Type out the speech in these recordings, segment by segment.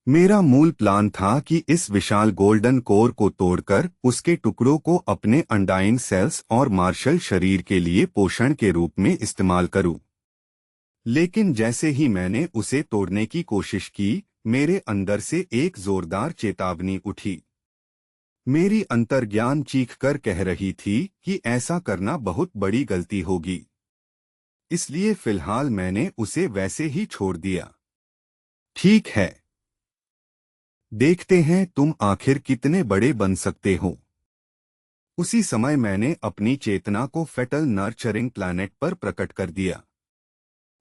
मेरा मूल प्लान था कि इस विशाल गोल्डन कोर को तोड़कर उसके टुकड़ों को अपने अंडाइन सेल्स और मार्शल शरीर के लिए पोषण के रूप में इस्तेमाल करूं। लेकिन जैसे ही मैंने उसे तोड़ने की कोशिश की, मेरे अंदर से एक जोरदार चेतावनी उठी। मेरी अंतर्ज्ञान चीखकर कह रही थी कि ऐसा करना बहुत बड़ी गलती होगी। इसलिए फिलहाल मैंने उसे वैसे ही छोड़ दिया। ठीक है, देखते हैं तुम आखिर कितने बड़े बन सकते हो। उसी समय मैंने अपनी चेतना को फेटल नर्चरिंग प्लैनेट पर प्रकट कर दिया।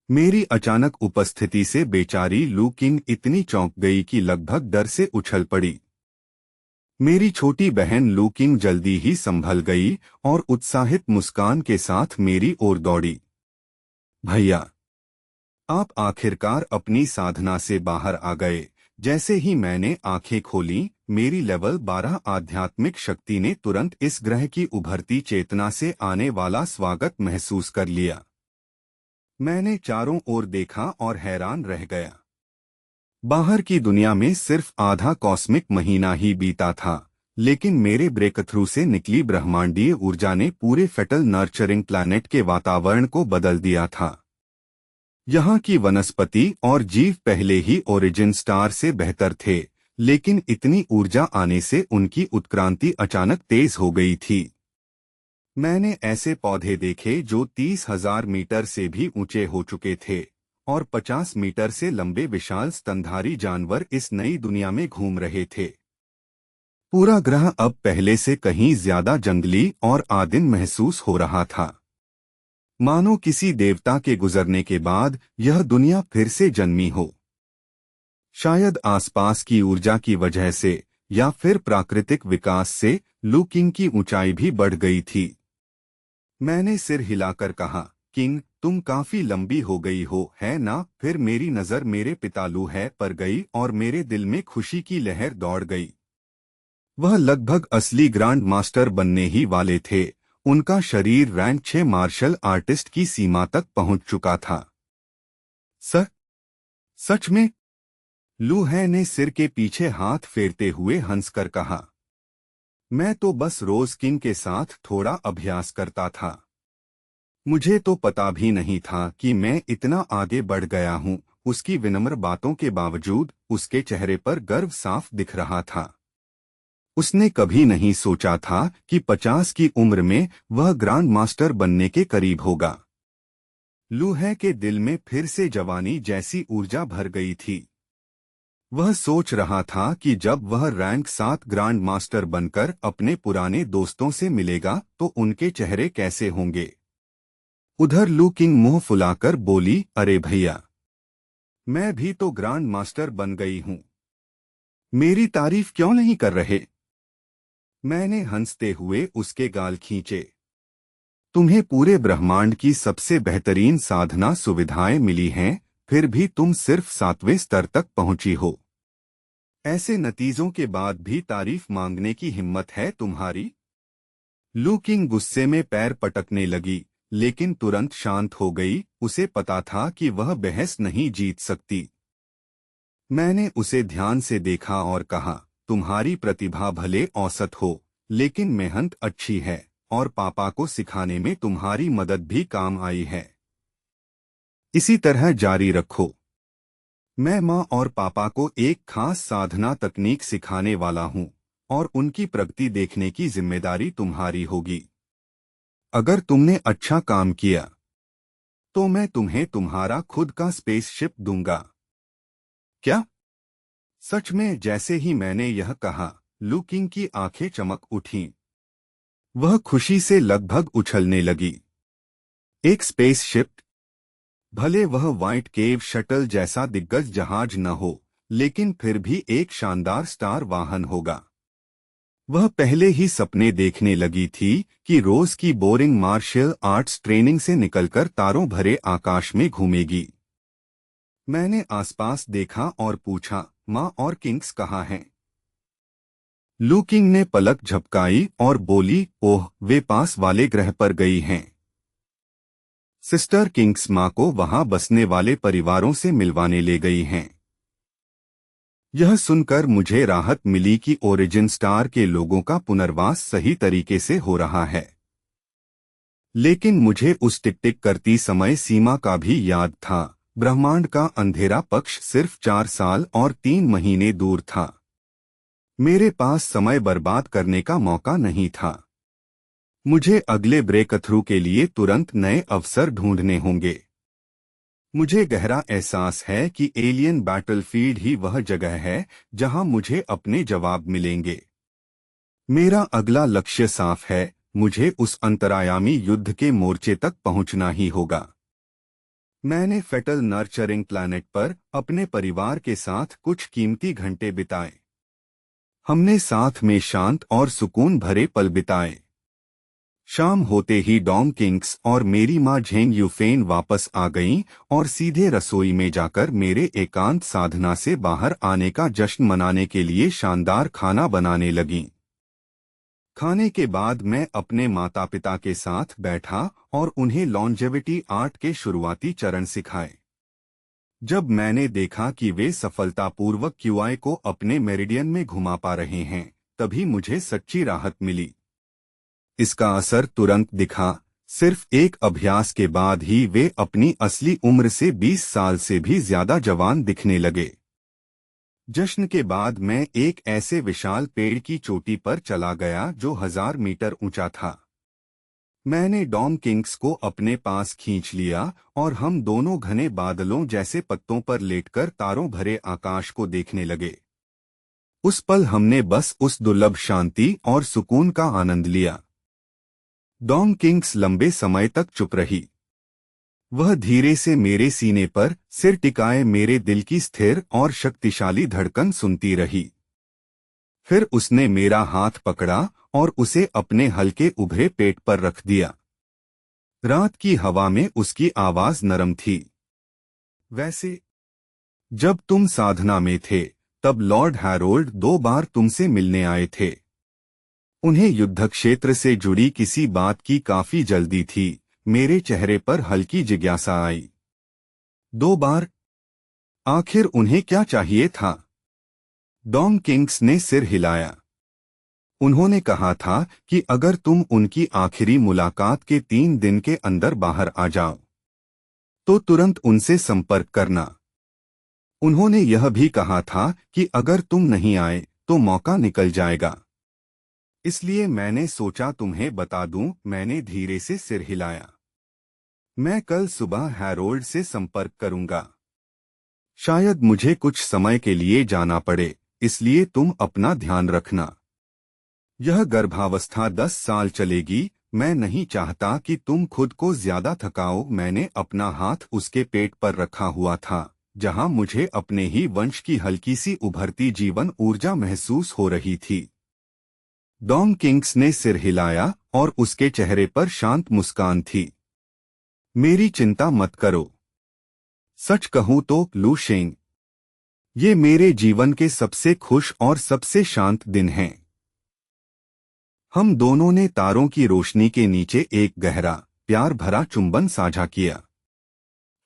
मेरी अचानक उपस्थिति से बेचारी लू किंग इतनी चौंक गई कि लगभग डर से उछल पड़ी। मेरी छोटी बहन लू किंग जल्दी ही संभल गई और उत्साहित मुस्कान के साथ मेरी ओर दौड़ी। भैया, आप आखिरकार अपनी साधना से बाहर आ गए। जैसे ही मैंने आंखें खोलीं, मेरी लेवल 12 आध्यात्मिक शक्ति ने तुरंत इस ग्रह की उभरती चेतना से आने वाला स्वागत महसूस कर लिया। मैंने चारों ओर देखा और हैरान रह गया। बाहर की दुनिया में सिर्फ आधा कॉस्मिक महीना ही बीता था, लेकिन मेरे ब्रेकथ्रू से निकली ब्रह्मांडीय ऊर्जा ने पूरे फेटल नर्चरिंग प्लैनेट के वातावरण को बदल दिया था। यहाँ की वनस्पति और जीव पहले ही ओरिजिन स्टार से बेहतर थे, लेकिन इतनी ऊर्जा आने से उनकी उत्क्रांति अचानक तेज हो गई थी। मैंने ऐसे पौधे देखे जो 30,000 मीटर से भी ऊंचे हो चुके थे, और 50 मीटर से लंबे विशाल स्तनधारी जानवर इस नई दुनिया में घूम रहे थे। पूरा ग्रह अब पहले से कहीं ज्यादा जंगली और आदिम महसूस हो रहा था, मानो किसी देवता के गुजरने के बाद यह दुनिया फिर से जन्मी हो। शायद आसपास की ऊर्जा की वजह से या फिर प्राकृतिक विकास से लू किंग की ऊंचाई भी बढ़ गई थी। मैंने सिर हिलाकर कहा, किंग, तुम काफी लंबी हो गई हो, है ना? फिर मेरी नजर मेरे पिता लू है पर गई और मेरे दिल में खुशी की लहर दौड़ गई। वह लगभग असली ग्रांड मास्टर बनने ही वाले थे। उनका शरीर रैंक 6 मार्शल आर्टिस्ट की सीमा तक पहुंच चुका था। सच में? लू है ने सिर के पीछे हाथ फेरते हुए हंसकर कहा। मैं तो बस रोज किंग के साथ थोड़ा अभ्यास करता था। मुझे तो पता भी नहीं था कि मैं इतना आगे बढ़ गया हूँ। उसकी विनम्र बातों के बावजूद उसके चेहरे पर गर्व साफ दिख रहा था। उसने कभी नहीं सोचा था कि 50 की उम्र में वह ग्रांड मास्टर बनने के करीब होगा। लू है के दिल में फिर से जवानी जैसी ऊर्जा भर गई थी। वह सोच रहा था कि जब वह रैंक 7 ग्रांड मास्टर बनकर अपने पुराने दोस्तों से मिलेगा तो उनके चेहरे कैसे होंगे। उधर लू किंग मुंह फुलाकर बोली, अरे भैया, मैं भी तो ग्रांड मास्टर बन गई हूँ। मेरी तारीफ क्यों नहीं कर रहे? मैंने हंसते हुए उसके गाल खींचे। तुम्हें पूरे ब्रह्मांड की सबसे बेहतरीन साधना सुविधाएं मिली हैं, फिर भी तुम सिर्फ 7वें स्तर तक पहुंची हो। ऐसे नतीजों के बाद भी तारीफ मांगने की हिम्मत है तुम्हारी? लू किंग गुस्से में पैर पटकने लगी, लेकिन तुरंत शांत हो गई। उसे पता था कि वह बहस नहीं जीत सकती। मैंने उसे ध्यान से देखा और कहा, तुम्हारी प्रतिभा भले औसत हो, लेकिन मेहनत अच्छी है और पापा को सिखाने में तुम्हारी मदद भी काम आई है। इसी तरह जारी रखो। मैं माँ और पापा को एक खास साधना तकनीक सिखाने वाला हूँ और उनकी प्रगति देखने की जिम्मेदारी तुम्हारी होगी। अगर तुमने अच्छा काम किया तो मैं तुम्हें तुम्हारा खुद का स्पेसशिप दूंगा। क्या? सच में? जैसे ही मैंने यह कहा, लू किंग की आंखें चमक उठीं। वह खुशी से लगभग उछलने लगी। एक स्पेसशिप? भले वह व्हाइट केव शटल जैसा दिग्गज जहाज न हो, लेकिन फिर भी एक शानदार स्टार वाहन होगा। वह पहले ही सपने देखने लगी थी कि रोज की बोरिंग मार्शल आर्ट्स ट्रेनिंग से निकलकर तारों भरे आकाश में घूमेगी। मैंने आसपास देखा और पूछा, माँ और किंग्स कहाँ हैं? लू किंग ने पलक झपकाई और बोली, ओह, वे पास वाले ग्रह पर गई हैं। सिस्टर किंग्स माँ को वहां बसने वाले परिवारों से मिलवाने ले गई हैं। यह सुनकर मुझे राहत मिली कि ओरिजिन स्टार के लोगों का पुनर्वास सही तरीके से हो रहा है। लेकिन मुझे उस टिक टिक करती समय सीमा का भी याद था। ब्रह्मांड का अंधेरा पक्ष सिर्फ 4 साल और 3 महीने दूर था। मेरे पास समय बर्बाद करने का मौका नहीं था। मुझे अगले ब्रेक थ्रू के लिए तुरंत नए अवसर ढूंढने होंगे। मुझे गहरा एहसास है कि एलियन बैटलफील्ड ही वह जगह है जहां मुझे अपने जवाब मिलेंगे। मेरा अगला लक्ष्य साफ है, मुझे उस अंतरायामी युद्ध के मोर्चे तक पहुंचना ही होगा। मैंने फेटल नर्चरिंग प्लैनेट पर अपने परिवार के साथ कुछ कीमती घंटे बिताए। हमने साथ में शांत और सुकून भरे पल बिताए। शाम होते ही डॉम किंग्स और मेरी माँ झेंग यूफेन वापस आ गईं और सीधे रसोई में जाकर मेरे एकांत साधना से बाहर आने का जश्न मनाने के लिए शानदार खाना बनाने लगीं। खाने के बाद मैं अपने माता पिता के साथ बैठा और उन्हें लॉन्जेविटी आर्ट के शुरुआती चरण सिखाए। जब मैंने देखा कि वे सफलतापूर्वक क्यूआई को अपने मेरिडियन में घुमा पा रहे हैं, तभी मुझे सच्ची राहत मिली। इसका असर तुरंत दिखा। सिर्फ एक अभ्यास के बाद ही वे अपनी असली उम्र से 20 साल से भी ज्यादा जवान दिखने लगे। जश्न के बाद मैं एक ऐसे विशाल पेड़ की चोटी पर चला गया जो 1000 मीटर ऊंचा था। मैंने डॉम किंग्स को अपने पास खींच लिया और हम दोनों घने बादलों जैसे पत्तों पर लेटकर तारों भरे आकाश को देखने लगे। उस पल हमने बस उस दुर्लभ शांति और सुकून का आनंद लिया। डॉम किंग्स लंबे समय तक चुप रही। वह धीरे से मेरे सीने पर सिर टिकाए मेरे दिल की स्थिर और शक्तिशाली धड़कन सुनती रही। फिर उसने मेरा हाथ पकड़ा और उसे अपने हल्के उभरे पेट पर रख दिया। रात की हवा में उसकी आवाज नरम थी। वैसे जब तुम साधना में थे, तब लॉर्ड हैरोल्ड 2 बार तुमसे मिलने आए थे। उन्हें युद्ध क्षेत्र से जुड़ी किसी बात की काफी जल्दी थी। मेरे चेहरे पर हल्की जिज्ञासा आई। 2 बार? आखिर उन्हें क्या चाहिए था? डॉम किंग्स ने सिर हिलाया। उन्होंने कहा था कि अगर तुम उनकी आखिरी मुलाकात के 3 दिन के अंदर बाहर आ जाओ, तो तुरंत उनसे संपर्क करना। उन्होंने यह भी कहा था कि अगर तुम नहीं आए तो मौका निकल जाएगा। इसलिए मैंने सोचा तुम्हें बता दूं। मैंने धीरे से सिर हिलाया। मैं कल सुबह हैरोल्ड से संपर्क करूंगा। शायद मुझे कुछ समय के लिए जाना पड़े, इसलिए तुम अपना ध्यान रखना। यह गर्भावस्था 10 साल चलेगी। मैं नहीं चाहता कि तुम खुद को ज्यादा थकाओ। मैंने अपना हाथ उसके पेट पर रखा हुआ था, जहां मुझे अपने ही वंश की हल्की सी उभरती जीवन ऊर्जा महसूस हो रही थी। डॉम किंग्स ने सिर हिलाया और उसके चेहरे पर शांत मुस्कान थी। मेरी चिंता मत करो। सच कहूं तो लू शेंग, ये मेरे जीवन के सबसे खुश और सबसे शांत दिन हैं। हम दोनों ने तारों की रोशनी के नीचे एक गहरा, प्यार भरा चुंबन साझा किया।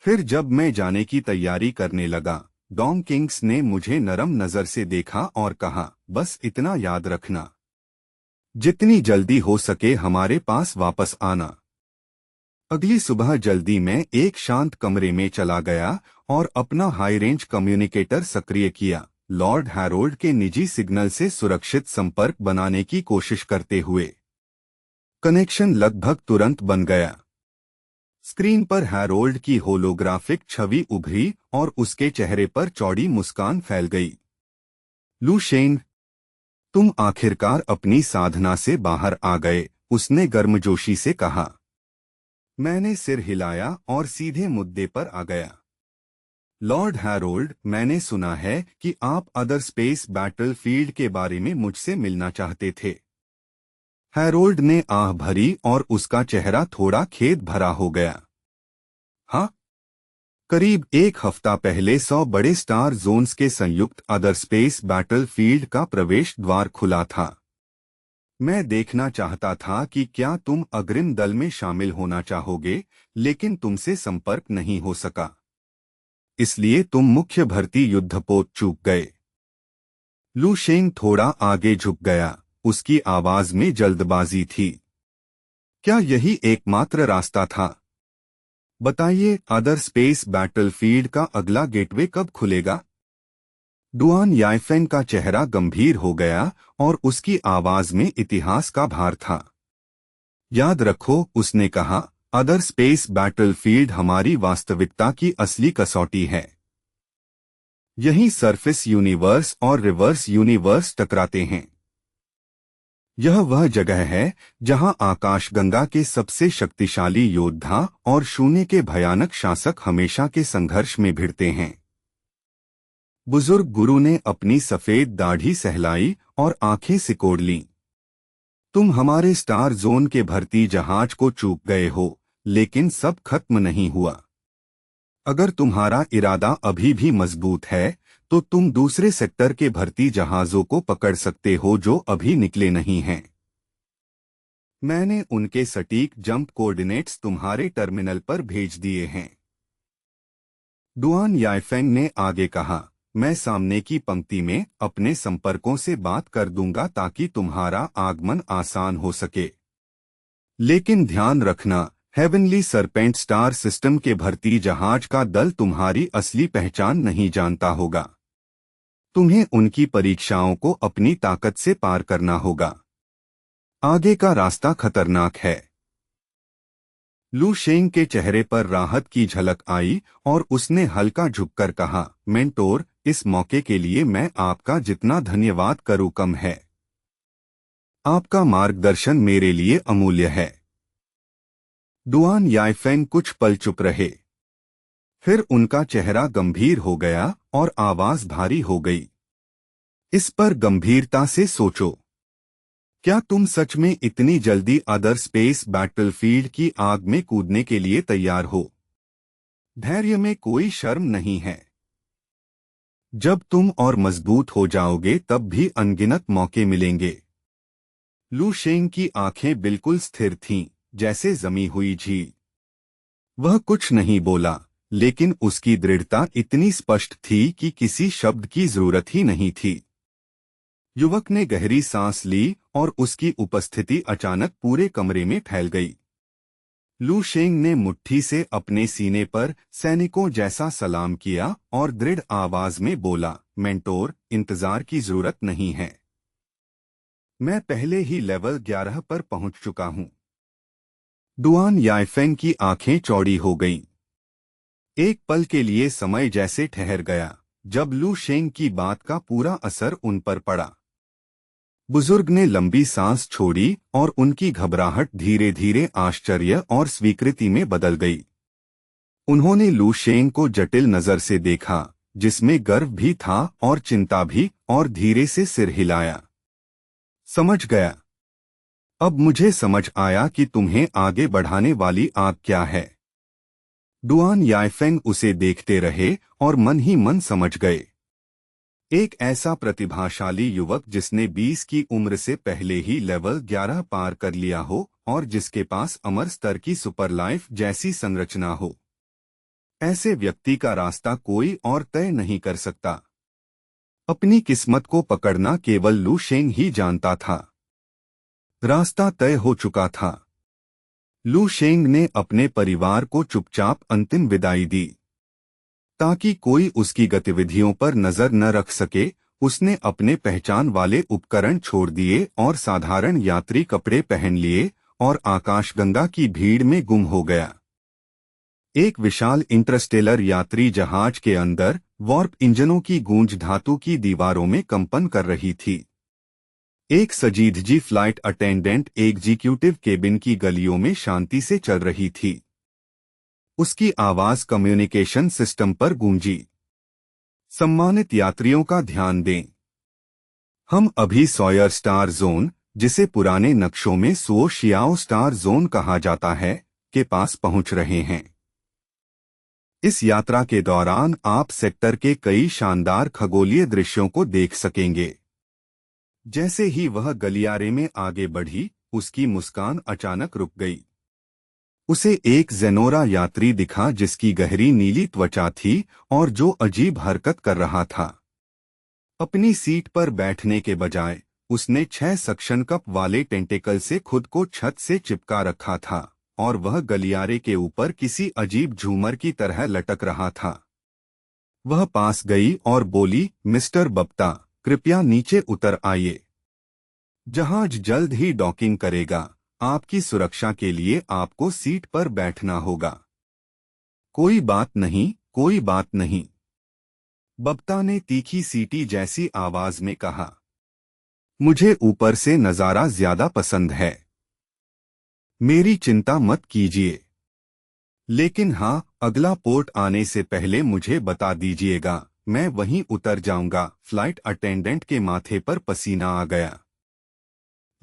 फिर जब मैं जाने की तैयारी करने लगा, डॉम किंग्स ने मुझे नरम नजर से देखा और कहा, बस इतना याद रखना, जितनी जल्दी हो सके हमारे पास वापस आना। अगली सुबह जल्दी मैं एक शांत कमरे में चला गया और अपना हाई रेंज कम्युनिकेटर सक्रिय किया, लॉर्ड हैरोल्ड के निजी सिग्नल से सुरक्षित संपर्क बनाने की कोशिश करते हुए। कनेक्शन लगभग तुरंत बन गया। स्क्रीन पर हैरोल्ड की होलोग्राफिक छवि उभरी और उसके चेहरे पर चौड़ी मुस्कान फैल गई। लू शेंग, तुम आखिरकार अपनी साधना से बाहर आ गए, उसने गर्मजोशी से कहा। मैंने सिर हिलाया और सीधे मुद्दे पर आ गया। लॉर्ड हैरोल्ड, मैंने सुना है कि आप अदर स्पेस बैटलफील्ड के बारे में मुझसे मिलना चाहते थे। हैरोल्ड ने आह भरी और उसका चेहरा थोड़ा खेद भरा हो गया। हाँ, करीब 1 हफ्ता पहले 100 बड़े स्टार जोन्स के संयुक्त अदर स्पेस बैटलफील्ड का प्रवेश द्वार खुला था। मैं देखना चाहता था कि क्या तुम अग्रिम दल में शामिल होना चाहोगे, लेकिन तुमसे संपर्क नहीं हो सका। इसलिए तुम मुख्य भर्ती युद्धपोत चूक गए। लू शेंग थोड़ा आगे झुक गया, उसकी आवाज में जल्दबाजी थी। क्या यही एकमात्र रास्ता था? बताइए, अदर स्पेस बैटलफील्ड का अगला गेटवे कब खुलेगा? डुआन याइफेन का चेहरा गंभीर हो गया और उसकी आवाज में इतिहास का भार था। याद रखो, उसने कहा, अदर स्पेस बैटलफील्ड हमारी वास्तविकता की असली कसौटी है। यही सरफेस यूनिवर्स और रिवर्स यूनिवर्स टकराते हैं। यह वह जगह है जहां आकाशगंगा के सबसे शक्तिशाली योद्धा और शून्य के भयानक शासक हमेशा के संघर्ष में भिड़ते हैं। बुजुर्ग गुरु ने अपनी सफेद दाढ़ी सहलाई और आंखें सिकोड़ लीं। तुम हमारे स्टार जोन के भर्ती जहाज को चूक गए हो, लेकिन सब खत्म नहीं हुआ। अगर तुम्हारा इरादा अभी भी मजबूत है, तो तुम दूसरे सेक्टर के भर्ती जहाजों को पकड़ सकते हो जो अभी निकले नहीं हैं। मैंने उनके सटीक जंप कोऑर्डिनेट्स तुम्हारे टर्मिनल पर भेज दिए हैं। डुआन याइफेंग ने आगे कहा, मैं सामने की पंक्ति में अपने संपर्कों से बात कर दूंगा ताकि तुम्हारा आगमन आसान हो सके। लेकिन ध्यान रखना, हेवनली सरपेंट स्टार सिस्टम के भर्ती जहाज का दल तुम्हारी असली पहचान नहीं जानता होगा। तुम्हें उनकी परीक्षाओं को अपनी ताकत से पार करना होगा। आगे का रास्ता खतरनाक है। लू शेंग के चेहरे पर राहत की झलक आई और उसने हल्का झुककर कहा, मेंटोर, इस मौके के लिए मैं आपका जितना धन्यवाद करूं कम है। आपका मार्गदर्शन मेरे लिए अमूल्य है। डुआन याइफेंग कुछ पल चुप रहे। फिर उनका चेहरा गंभीर हो गया और आवाज भारी हो गई। इस पर गंभीरता से सोचो। क्या तुम सच में इतनी जल्दी अदर स्पेस बैटलफील्ड की आग में कूदने के लिए तैयार हो? धैर्य में कोई शर्म नहीं है। जब तुम और मजबूत हो जाओगे तब भी अनगिनत मौके मिलेंगे। लू शेंग की आंखें बिल्कुल स्थिर थीं, जैसे जमी हुई झील। वह कुछ नहीं बोला, लेकिन उसकी दृढ़ता इतनी स्पष्ट थी कि किसी शब्द की जरूरत ही नहीं थी। युवक ने गहरी सांस ली और उसकी उपस्थिति अचानक पूरे कमरे में फैल गई। लू शेंग ने मुट्ठी से अपने सीने पर सैनिकों जैसा सलाम किया और दृढ़ आवाज में बोला, मेंटोर, इंतजार की जरूरत नहीं है। मैं पहले ही लेवल 11 पर पहुंच चुका हूं। डुआन याइफेंग की आंखें चौड़ी हो गईं। एक पल के लिए समय जैसे ठहर गया, जब लू शेंग की बात का पूरा असर उन पर पड़ा। बुजुर्ग ने लंबी सांस छोड़ी और उनकी घबराहट धीरे धीरे आश्चर्य और स्वीकृति में बदल गई। उन्होंने लू शेंग को जटिल नजर से देखा, जिसमें गर्व भी था और चिंता भी, और धीरे से सिर हिलाया। समझ गया। अब मुझे समझ आया कि तुम्हें आगे बढ़ाने वाली आग क्या है। डुआन याइफेंग उसे देखते रहे और मन ही मन समझ गए। एक ऐसा प्रतिभाशाली युवक जिसने 20 की उम्र से पहले ही लेवल 11 पार कर लिया हो और जिसके पास अमर स्तर की सुपर लाइफ जैसी संरचना हो। ऐसे व्यक्ति का रास्ता कोई और तय नहीं कर सकता। अपनी किस्मत को पकड़ना केवल लू शेंग ही जानता था। रास्ता तय हो चुका था। लू शेंग ने अपने परिवार को चुपचाप अंतिम विदाई दी। ताकि कोई उसकी गतिविधियों पर नजर न रख सके, उसने अपने पहचान वाले उपकरण छोड़ दिए और साधारण यात्री कपड़े पहन लिए और आकाशगंगा की भीड़ में गुम हो गया। एक विशाल इंटरस्टेलर यात्री जहाज के अंदर वार्प इंजनों की गूंज धातु की दीवारों में कंपन कर रही थी। एक संजीदगी फ्लाइट अटेंडेंट एग्जीक्यूटिव केबिन की गलियों में शांति से चल रही थी। उसकी आवाज कम्युनिकेशन सिस्टम पर गूंजी। सम्मानित यात्रियों का ध्यान दें। हम अभी सॉयर स्टार जोन, जिसे पुराने नक्शों में सुओ शियाओ स्टार जोन कहा जाता है, के पास पहुंच रहे हैं। इस यात्रा के दौरान आप सेक्टर के कई शानदार खगोलीय दृश्यों को देख सकेंगे। जैसे ही वह गलियारे में आगे बढ़ी, उसकी मुस्कान अचानक रुक गई। उसे एक जेनोरा यात्री दिखा जिसकी गहरी नीली त्वचा थी और जो अजीब हरकत कर रहा था। अपनी सीट पर बैठने के बजाय उसने 6 सक्शन कप वाले टेंटेकल से खुद को छत से चिपका रखा था और वह गलियारे के ऊपर किसी अजीब झूमर की तरह लटक रहा था। वह पास गई और बोली, मिस्टर बप्ता, कृपया नीचे उतर आइए। जहाज जल्द ही डॉकिंग करेगा। आपकी सुरक्षा के लिए आपको सीट पर बैठना होगा। कोई बात नहीं, कोई बात नहीं, बप्ता ने तीखी सीटी जैसी आवाज में कहा। मुझे ऊपर से नजारा ज्यादा पसंद है। मेरी चिंता मत कीजिए। लेकिन हाँ, अगला पोर्ट आने से पहले मुझे बता दीजिएगा, मैं वहीं उतर जाऊंगा। फ्लाइट अटेंडेंट के माथे पर पसीना आ गया।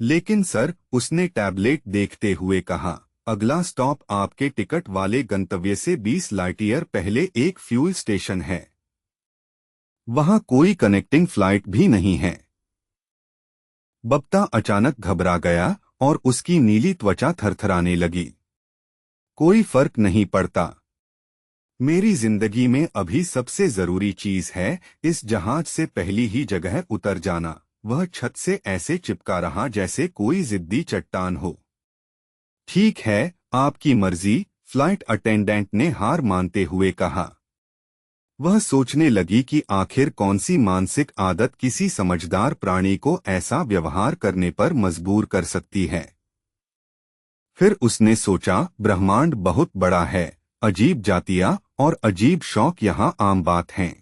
लेकिन सर, उसने टैबलेट देखते हुए कहा, अगला स्टॉप आपके टिकट वाले गंतव्य से 20 लाइट ईयर पहले एक फ्यूल स्टेशन है। वहां कोई कनेक्टिंग फ्लाइट भी नहीं है। बप्ता अचानक घबरा गया और उसकी नीली त्वचा थरथराने लगी। कोई फर्क नहीं पड़ता। मेरी जिंदगी में अभी सबसे जरूरी चीज है इस जहाज से पहली ही जगह उतर जाना। वह छत से ऐसे चिपका रहा जैसे कोई जिद्दी चट्टान हो। ठीक है, आपकी मर्जी, फ्लाइट अटेंडेंट ने हार मानते हुए कहा। वह सोचने लगी कि आखिर कौन सी मानसिक आदत किसी समझदार प्राणी को ऐसा व्यवहार करने पर मजबूर कर सकती है। फिर उसने सोचा, ब्रह्मांड बहुत बड़ा है, अजीब जातियां और अजीब शौक यहाँ आम बात हैं।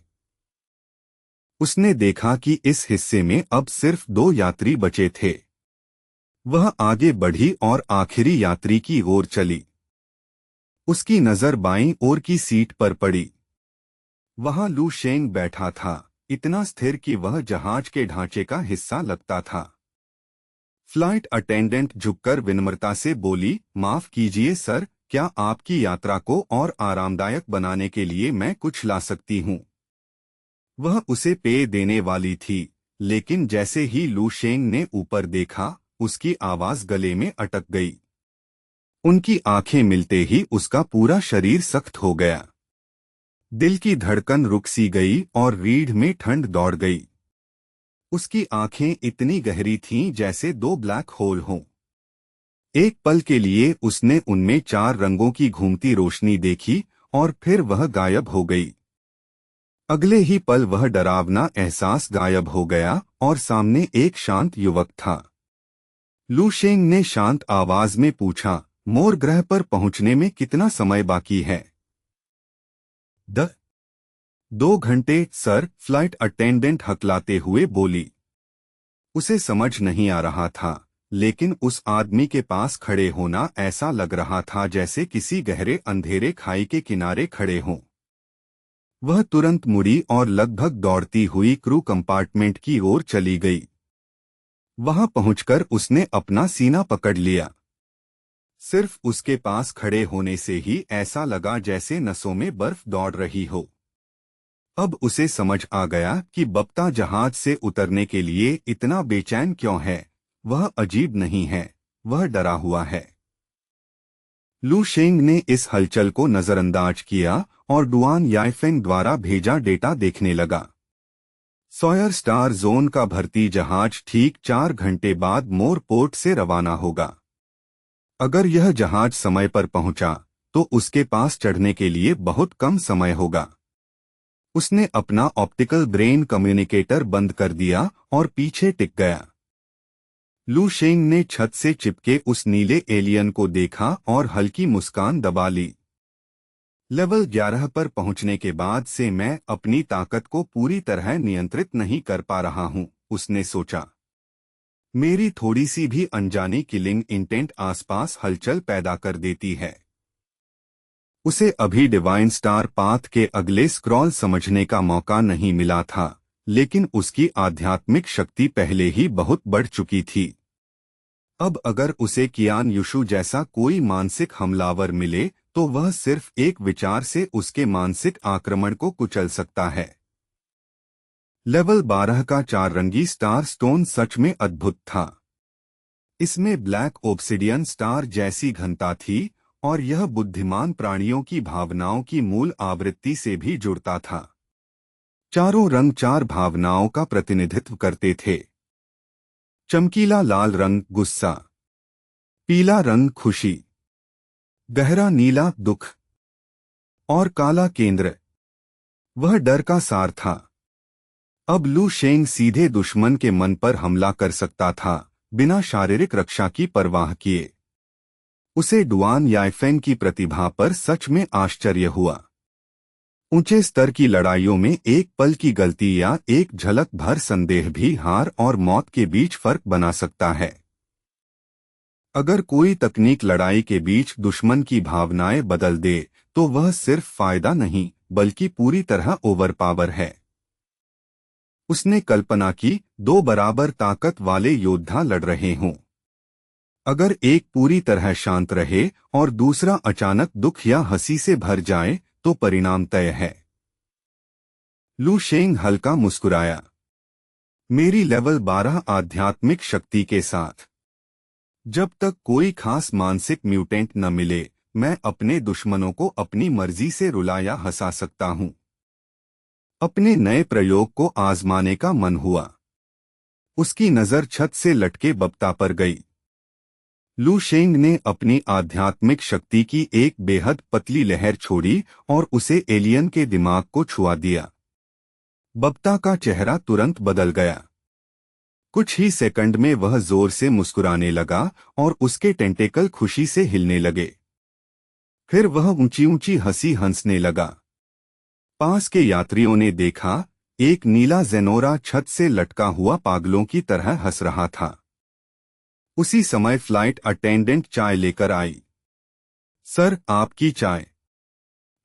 उसने देखा कि इस हिस्से में अब सिर्फ 2 यात्री बचे थे। वह आगे बढ़ी और आखिरी यात्री की ओर चली। उसकी नजर बाईं ओर की सीट पर पड़ी। वहां लू शेंग बैठा था, इतना स्थिर कि वह जहाज के ढांचे का हिस्सा लगता था। फ्लाइट अटेंडेंट झुककर विनम्रता से बोली, माफ कीजिए सर, क्या आपकी यात्रा को और आरामदायक बनाने के लिए मैं कुछ ला सकती हूँ। वह उसे पेय देने वाली थी, लेकिन जैसे ही लू शेंग ने ऊपर देखा, उसकी आवाज गले में अटक गई। उनकी आंखें मिलते ही उसका पूरा शरीर सख्त हो गया। दिल की धड़कन रुक सी गई और रीढ़ में ठंड दौड़ गई। उसकी आंखें इतनी गहरी थीं जैसे 2 ब्लैक होल हों। एक पल के लिए उसने उनमें 4 रंगों की घूमती रोशनी देखी और फिर वह गायब हो गई। अगले ही पल वह डरावना एहसास गायब हो गया और सामने एक शांत युवक था। लू शेंग ने शांत आवाज में पूछा, मोर ग्रह पर पहुंचने में कितना समय बाकी है। 2 घंटे सर, फ्लाइट अटेंडेंट हकलाते हुए बोली। उसे समझ नहीं आ रहा था, लेकिन उस आदमी के पास खड़े होना ऐसा लग रहा था जैसे किसी गहरे अंधेरे खाई के किनारे खड़े हों। वह तुरंत मुड़ी और लगभग दौड़ती हुई क्रू कंपार्टमेंट की ओर चली गई। वहां पहुंचकर उसने अपना सीना पकड़ लिया। सिर्फ उसके पास खड़े होने से ही ऐसा लगा जैसे नसों में बर्फ दौड़ रही हो। अब उसे समझ आ गया कि बप्ता जहाज से उतरने के लिए इतना बेचैन क्यों है। वह अजीब नहीं है, वह डरा हुआ है। लू शेंग ने इस हलचल को नजरअंदाज किया और डुआन याइफेंग द्वारा भेजा डेटा देखने लगा। सॉयर स्टार जोन का भर्ती जहाज ठीक 4 घंटे बाद मोर पोर्ट से रवाना होगा। अगर यह जहाज समय पर पहुंचा, तो उसके पास चढ़ने के लिए बहुत कम समय होगा। उसने अपना ऑप्टिकल ब्रेन कम्युनिकेटर बंद कर दिया और पीछे टिक गया। लू शेंग ने छत से चिपके उस नीले एलियन को देखा और हल्की मुस्कान दबा ली। लेवल 11 पर पहुंचने के बाद से मैं अपनी ताकत को पूरी तरह नियंत्रित नहीं कर पा रहा हूं, उसने सोचा। मेरी थोड़ी सी भी अनजानी किलिंग इंटेंट आसपास हलचल पैदा कर देती है। उसे अभी डिवाइन स्टार पाथ के अगले स्क्रॉल समझने का मौका नहीं मिला था, लेकिन उसकी आध्यात्मिक शक्ति पहले ही बहुत बढ़ चुकी थी। अब अगर उसे कियान युशु जैसा कोई मानसिक हमलावर मिले, तो वह सिर्फ एक विचार से उसके मानसिक आक्रमण को कुचल सकता है। लेवल 12 का 4 रंगी स्टार स्टोन सच में अद्भुत था। इसमें ब्लैक ओब्सिडियन स्टार जैसी घनता थी और यह बुद्धिमान प्राणियों की भावनाओं की मूल आवृत्ति से भी जुड़ता था। चारों रंग चार भावनाओं का प्रतिनिधित्व करते थे। चमकीला लाल रंग गुस्सा, पीला रंग खुशी, गहरा नीला दुख और काला केंद्र वह डर का सार था। अब लू शेंग सीधे दुश्मन के मन पर हमला कर सकता था, बिना शारीरिक रक्षा की परवाह किए। उसे डुआन याइफेंग की प्रतिभा पर सच में आश्चर्य हुआ। ऊंचे स्तर की लड़ाइयों में एक पल की गलती या एक झलक भर संदेह भी हार और मौत के बीच फर्क बना सकता है। अगर कोई तकनीक लड़ाई के बीच दुश्मन की भावनाएं बदल दे तो वह सिर्फ फायदा नहीं बल्कि पूरी तरह ओवरपावर है। उसने कल्पना की, दो बराबर ताकत वाले योद्धा लड़ रहे हों। अगर एक पूरी तरह शांत रहे और दूसरा अचानक दुख या हंसी से भर जाए तो परिणाम तय है। लू शेंग हल्का मुस्कुराया। मेरी लेवल 12 आध्यात्मिक शक्ति के साथ जब तक कोई खास मानसिक म्यूटेंट न मिले, मैं अपने दुश्मनों को अपनी मर्जी से रुला या हंसा सकता हूं। अपने नए प्रयोग को आजमाने का मन हुआ। उसकी नजर छत से लटके बप्ता पर गई। लू शेंग ने अपनी आध्यात्मिक शक्ति की एक बेहद पतली लहर छोड़ी और उसे एलियन के दिमाग को छुआ दिया। बप्ता का चेहरा तुरंत बदल गया। कुछ ही सेकंड में वह जोर से मुस्कुराने लगा और उसके टेंटेकल खुशी से हिलने लगे। फिर वह ऊंची ऊंची हंसी हंसने लगा। पास के यात्रियों ने देखा, एक नीला जेनोरा छत से लटका हुआ पागलों की तरह हंस रहा था। उसी समय फ्लाइट अटेंडेंट चाय लेकर आई। सर, आपकी चाय।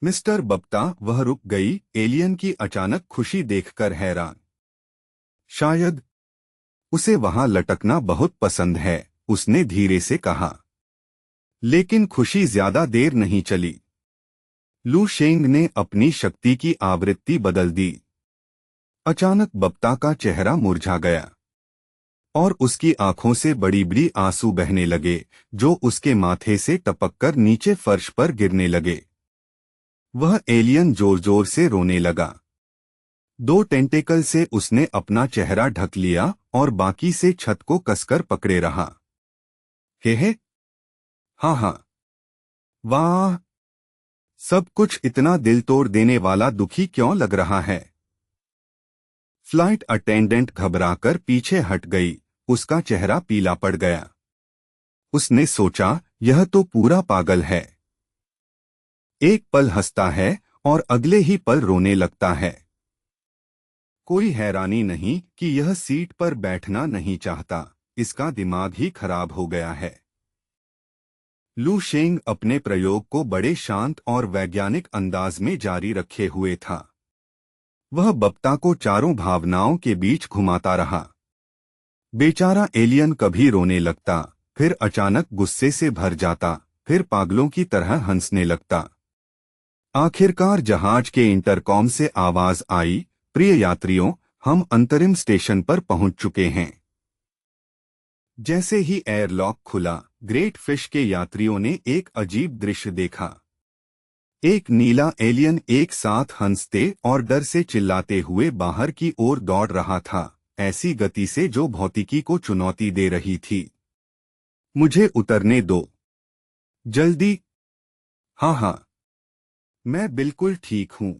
मिस्टर बप्ता, वह रुक गई, एलियन की अचानक खुशी देखकर हैरान। शायद उसे वहां लटकना बहुत पसंद है, उसने धीरे से कहा। लेकिन खुशी ज्यादा देर नहीं चली। लू शेंग ने अपनी शक्ति की आवृत्ति बदल दी। अचानक बप्ता का चेहरा मुरझा गया और उसकी आंखों से बड़ी बड़ी आंसू बहने लगे, जो उसके माथे से टपककर नीचे फर्श पर गिरने लगे। वह एलियन जोर जोर से रोने लगा। दो टेंटेकल से उसने अपना चेहरा ढक लिया और बाकी से छत को कसकर पकड़े रहा। हे, हाँ हाँ, वाह, सब कुछ इतना दिल तोड़ देने वाला दुखी क्यों लग रहा है। फ्लाइट अटेंडेंट घबराकर पीछे हट गई, उसका चेहरा पीला पड़ गया। उसने सोचा, यह तो पूरा पागल है। एक पल हंसता है और अगले ही पल रोने लगता है। कोई हैरानी नहीं कि यह सीट पर बैठना नहीं चाहता, इसका दिमाग ही खराब हो गया है। लू शेंग अपने प्रयोग को बड़े शांत और वैज्ञानिक अंदाज में जारी रखे हुए था। वह बप्ता को चारों भावनाओं के बीच घुमाता रहा। बेचारा एलियन कभी रोने लगता, फिर अचानक गुस्से से भर जाता, फिर पागलों की तरह हंसने लगता। आखिरकार जहाज के इंटरकॉम से आवाज आई, प्रिय यात्रियों, हम अंतरिम स्टेशन पर पहुंच चुके हैं। जैसे ही एयरलॉक खुला, ग्रेट फिश के यात्रियों ने एक अजीब दृश्य देखा। एक नीला एलियन एक साथ हंसते और डर से चिल्लाते हुए बाहर की ओर दौड़ रहा था, ऐसी गति से जो भौतिकी को चुनौती दे रही थी। मुझे उतरने दो, जल्दी। हाँ हाँ, मैं बिल्कुल ठीक हूं।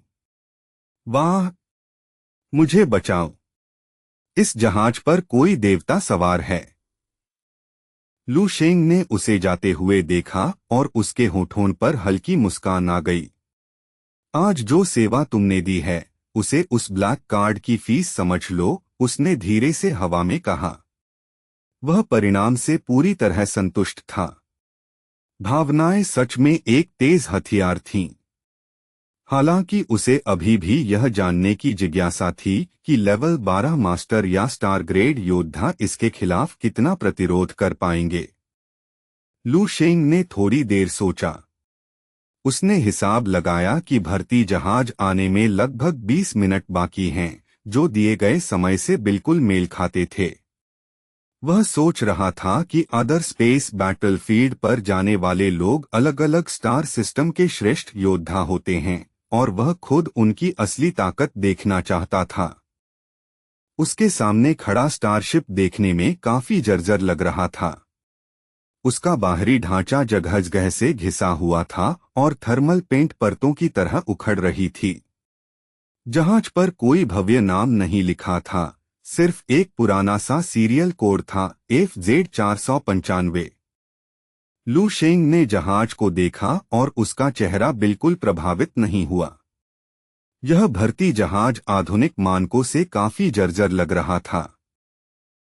वाह, मुझे बचाओ, इस जहाज पर कोई देवता सवार है। लू शेंग ने उसे जाते हुए देखा और उसके होठों पर हल्की मुस्कान आ गई। आज जो सेवा तुमने दी है, उसे उस ब्लैक कार्ड की फीस समझ लो, उसने धीरे से हवा में कहा। वह परिणाम से पूरी तरह संतुष्ट था। भावनाएं सच में एक तेज हथियार थीं। हालांकि उसे अभी भी यह जानने की जिज्ञासा थी कि लेवल 12 मास्टर या स्टार ग्रेड योद्धा इसके खिलाफ कितना प्रतिरोध कर पाएंगे। लू शेंग ने थोड़ी देर सोचा। उसने हिसाब लगाया कि भर्ती जहाज आने में लगभग 20 मिनट बाकी हैं, जो दिए गए समय से बिल्कुल मेल खाते थे। वह सोच रहा था कि अदर स्पेस बैटलफील्ड पर जाने वाले लोग अलग अलग स्टार सिस्टम के श्रेष्ठ योद्धा होते हैं, और वह खुद उनकी असली ताकत देखना चाहता था। उसके सामने खड़ा स्टारशिप देखने में काफी जर्जर लग रहा था। उसका बाहरी ढांचा जगह से घिसा हुआ था और थर्मल पेंट परतों की तरह उखड़ रही थी। जहाज पर कोई भव्य नाम नहीं लिखा था, सिर्फ एक पुराना सा सीरियल कोड था, FZ495। लू शेंग ने जहाज को देखा और उसका चेहरा बिल्कुल प्रभावित नहीं हुआ। यह भर्ती जहाज आधुनिक मानकों से काफी जर्जर लग रहा था।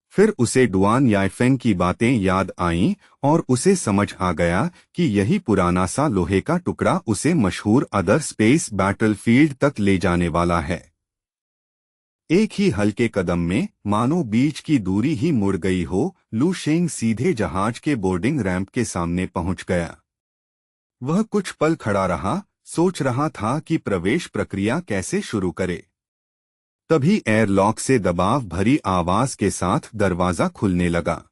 फिर उसे डुआन याइफेंग की बातें याद आईं और उसे समझ आ गया कि यही पुराना सा लोहे का टुकड़ा उसे मशहूर अदर स्पेस बैटलफील्ड तक ले जाने वाला है। एक ही हल्के कदम में, मानो बीच की दूरी ही मुड़ गई हो, लू शेंग सीधे जहाज के बोर्डिंग रैंप के सामने पहुंच गया। वह कुछ पल खड़ा रहा, सोच रहा था कि प्रवेश प्रक्रिया कैसे शुरू करे। तभी एयरलॉक से दबाव भरी आवाज के साथ दरवाजा खुलने लगा।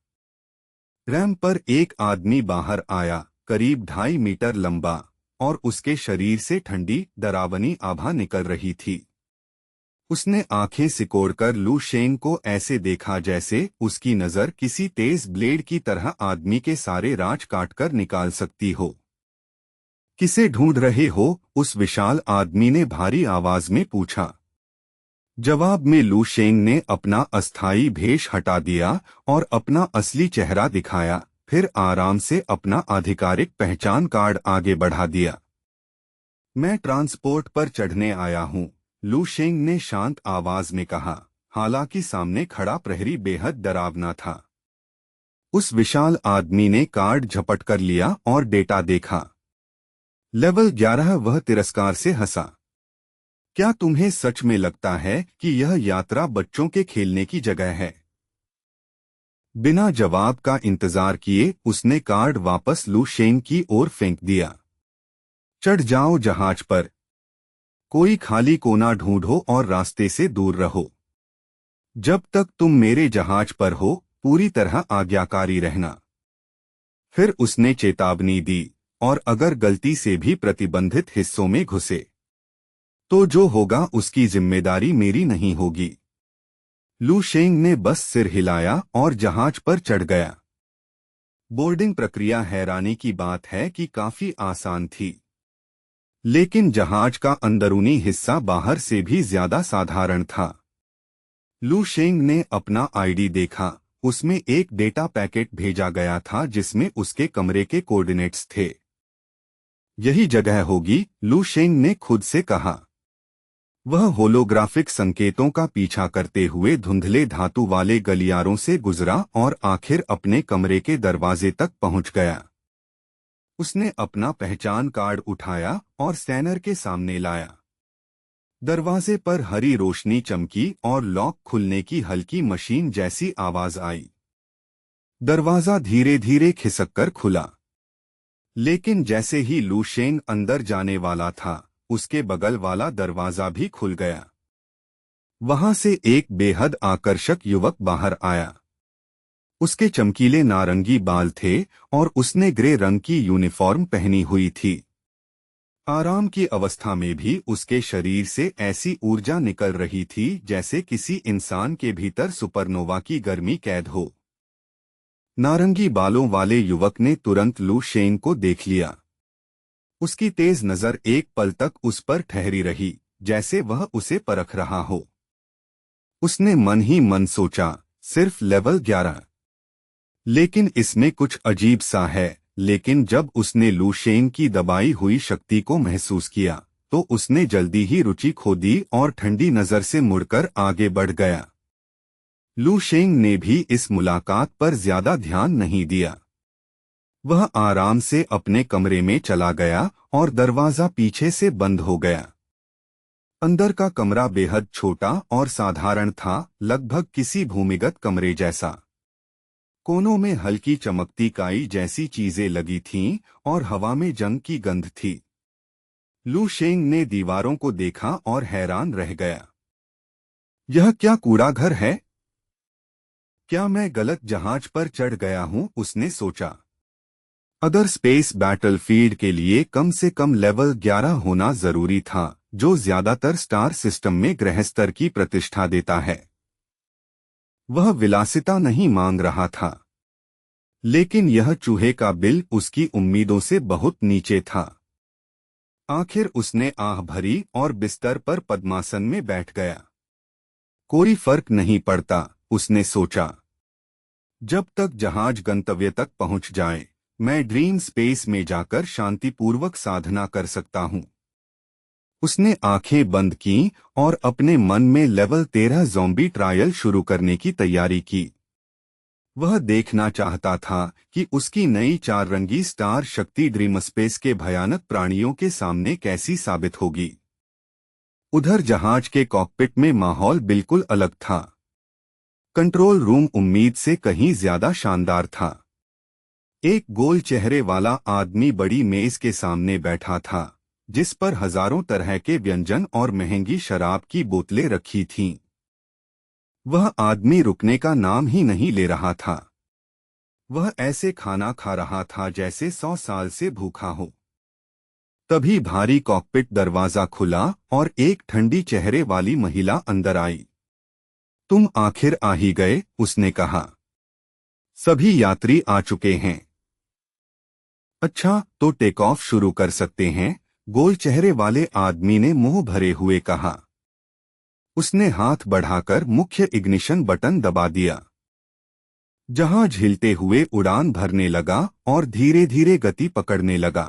रैंप पर एक आदमी बाहर आया, करीब 2.5 मीटर लंबा, और उसके शरीर से ठंडी, डरावनी आभा निकल रही थी। उसने आंखें सिकोड़कर लू शेंग को ऐसे देखा जैसे उसकी नजर किसी तेज ब्लेड की तरह आदमी के सारे राज काटकर निकाल सकती हो। किसे ढूंढ रहे हो? उस विशाल आदमी ने भारी आवाज में पूछा। जवाब में लू शेंग ने अपना अस्थायी भेष हटा दिया और अपना असली चेहरा दिखाया, फिर आराम से अपना आधिकारिक पहचान कार्ड आगे बढ़ा दिया। मैं ट्रांसपोर्ट पर चढ़ने आया हूं, लू शेंग ने शांत आवाज में कहा, हालांकि सामने खड़ा प्रहरी बेहद डरावना था। उस विशाल आदमी ने कार्ड झपट कर लिया और डेटा देखा। लेवल 11। वह तिरस्कार से हंसा। क्या तुम्हें सच में लगता है कि यह यात्रा बच्चों के खेलने की जगह है? बिना जवाब का इंतजार किए उसने कार्ड वापस लू शेंग की ओर फेंक दिया। चढ़ जाओ जहाज पर। कोई खाली कोना ढूंढो और रास्ते से दूर रहो। जब तक तुम मेरे जहाज पर हो, पूरी तरह आज्ञाकारी रहना। फिर उसने चेतावनी दी, और अगर गलती से भी प्रतिबंधित हिस्सों में घुसे तो जो होगा उसकी जिम्मेदारी मेरी नहीं होगी। लू शेंग ने बस सिर हिलाया और जहाज पर चढ़ गया। बोर्डिंग प्रक्रिया हैरानी की बात है कि काफी आसान थी, लेकिन जहाज का अंदरूनी हिस्सा बाहर से भी ज्यादा साधारण था। लू शेंग ने अपना आईडी देखा, उसमें एक डेटा पैकेट भेजा गया था जिसमें उसके कमरे के कोऑर्डिनेट्स थे। यही जगह होगी, लू शेंग ने खुद से कहा। वह होलोग्राफिक संकेतों का पीछा करते हुए धुंधले धातु वाले गलियारों से गुजरा और आखिर अपने कमरे के दरवाजे तक पहुंच गया। उसने अपना पहचान कार्ड उठाया और स्कैनर के सामने लाया। दरवाजे पर हरी रोशनी चमकी और लॉक खुलने की हल्की मशीन जैसी आवाज आई। दरवाजा धीरे धीरे खिसककर खुला। लेकिन जैसे ही लू शेंग अंदर जाने वाला था, उसके बगल वाला दरवाजा भी खुल गया। वहां से एक बेहद आकर्षक युवक बाहर आया। उसके चमकीले नारंगी बाल थे और उसने ग्रे रंग की यूनिफॉर्म पहनी हुई थी। आराम की अवस्था में भी उसके शरीर से ऐसी ऊर्जा निकल रही थी जैसे किसी इंसान के भीतर सुपरनोवा की गर्मी कैद हो। नारंगी बालों वाले युवक ने तुरंत लू शेंग को देख लिया। उसकी तेज नजर एक पल तक उस पर ठहरी रही, जैसे वह उसे परख रहा हो। उसने मन ही मन सोचा, सिर्फ लेवल 11। लेकिन इसमें कुछ अजीब सा है। लेकिन जब उसने लू शेंग की दबाई हुई शक्ति को महसूस किया, तो उसने जल्दी ही रुचि खो दी और ठंडी नजर से मुड़कर आगे बढ़ गया। लू शेंग ने भी इस मुलाकात पर ज्यादा ध्यान नहीं दिया। वह आराम से अपने कमरे में चला गया और दरवाजा पीछे से बंद हो गया। अंदर का कमरा बेहद छोटा और साधारण था, लगभग किसी भूमिगत कमरे जैसा। कोनों में हल्की चमकती काई जैसी चीजें लगी थीं और हवा में जंग की गंध थी। लू शेंग ने दीवारों को देखा और हैरान रह गया। यह क्या कूड़ा घर है? क्या मैं गलत जहाज पर चढ़ गया हूं? उसने सोचा। अदर स्पेस बैटलफील्ड के लिए कम से कम लेवल 11 होना जरूरी था, जो ज्यादातर स्टार सिस्टम में ग्रह स्तर की प्रतिष्ठा देता है। वह विलासिता नहीं मांग रहा था, लेकिन यह चूहे का बिल उसकी उम्मीदों से बहुत नीचे था। आखिर उसने आह भरी और बिस्तर पर पद्मासन में बैठ गया। कोई फर्क नहीं पड़ता, उसने सोचा। जब तक जहाज गंतव्य तक पहुंच जाए, मैं ड्रीम स्पेस में जाकर शांतिपूर्वक साधना कर सकता हूं। उसने आंखें बंद की और अपने मन में लेवल 13 ज़ॉम्बी ट्रायल शुरू करने की तैयारी की। वह देखना चाहता था कि उसकी नई 4 रंगी स्टार शक्ति ड्रीम स्पेस के भयानक प्राणियों के सामने कैसी साबित होगी। उधर जहाज के कॉकपिट में माहौल बिल्कुल अलग था। कंट्रोल रूम उम्मीद से कहीं ज्यादा शानदार था। एक गोल चेहरे वाला आदमी बड़ी मेज के सामने बैठा था, जिस पर हजारों तरह के व्यंजन और महंगी शराब की बोतलें रखी थीं। वह आदमी रुकने का नाम ही नहीं ले रहा था। वह ऐसे खाना खा रहा था जैसे 100 साल से भूखा हो। तभी भारी कॉकपिट दरवाजा खुला और एक ठंडी चेहरे वाली महिला अंदर आई। तुम आखिर आ ही गए, उसने कहा। सभी यात्री आ चुके हैं। अच्छा, तो टेक ऑफ शुरू कर सकते हैं, गोल चेहरे वाले आदमी ने मुंह भरे हुए कहा। उसने हाथ बढ़ाकर मुख्य इग्निशन बटन दबा दिया। जहाज हिलते हुए उड़ान भरने लगा और धीरे धीरे गति पकड़ने लगा।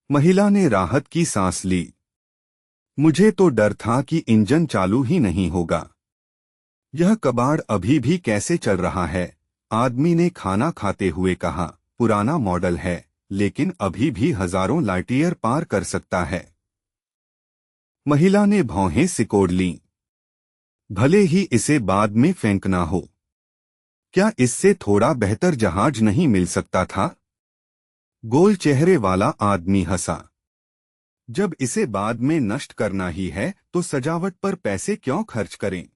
महिला ने राहत की सांस ली। मुझे तो डर था कि इंजन चालू ही नहीं होगा। यह कबाड़ अभी भी कैसे चल रहा है? आदमी ने खाना खाते हुए कहा। पुराना मॉडल है, लेकिन अभी भी हजारों लाइट ईयर पार कर सकता है। महिला ने भौहें सिकोड़ लीं। भले ही इसे बाद में फेंकना हो, क्या इससे थोड़ा बेहतर जहाज नहीं मिल सकता था? गोल चेहरे वाला आदमी हंसा। जब इसे बाद में नष्ट करना ही है तो सजावट पर पैसे क्यों खर्च करें?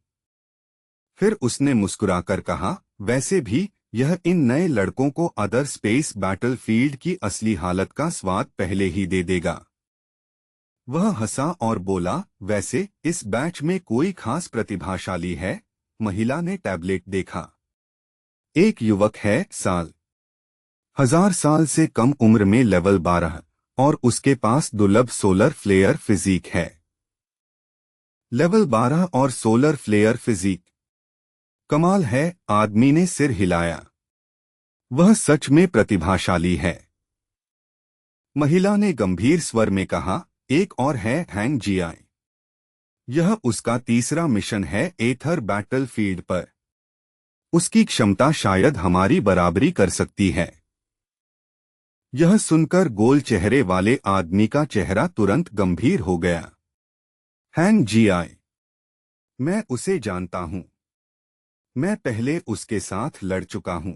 फिर उसने मुस्कुराकर कहा, वैसे भी यह इन नए लड़कों को अदर स्पेस बैटलफील्ड की असली हालत का स्वाद पहले ही दे देगा। वह हंसा और बोला, वैसे इस बैच में कोई खास प्रतिभाशाली है? महिला ने टैबलेट देखा। एक युवक है, 1000 साल से कम उम्र में लेवल 12, और उसके पास दुर्लभ सोलर फ्लेयर फिजिक है। लेवल 12 और सोलर फ्लेयर फिजिक, कमाल है, आदमी ने सिर हिलाया। वह सच में प्रतिभाशाली है। महिला ने गंभीर स्वर में कहा, एक और है, हैंग जियाई। यह उसका तीसरा मिशन है एथर बैटलफील्ड पर। उसकी क्षमता शायद हमारी बराबरी कर सकती है। यह सुनकर गोल चेहरे वाले आदमी का चेहरा तुरंत गंभीर हो गया। हैंग जियाई, मैं उसे जानता हूं। मैं पहले उसके साथ लड़ चुका हूं।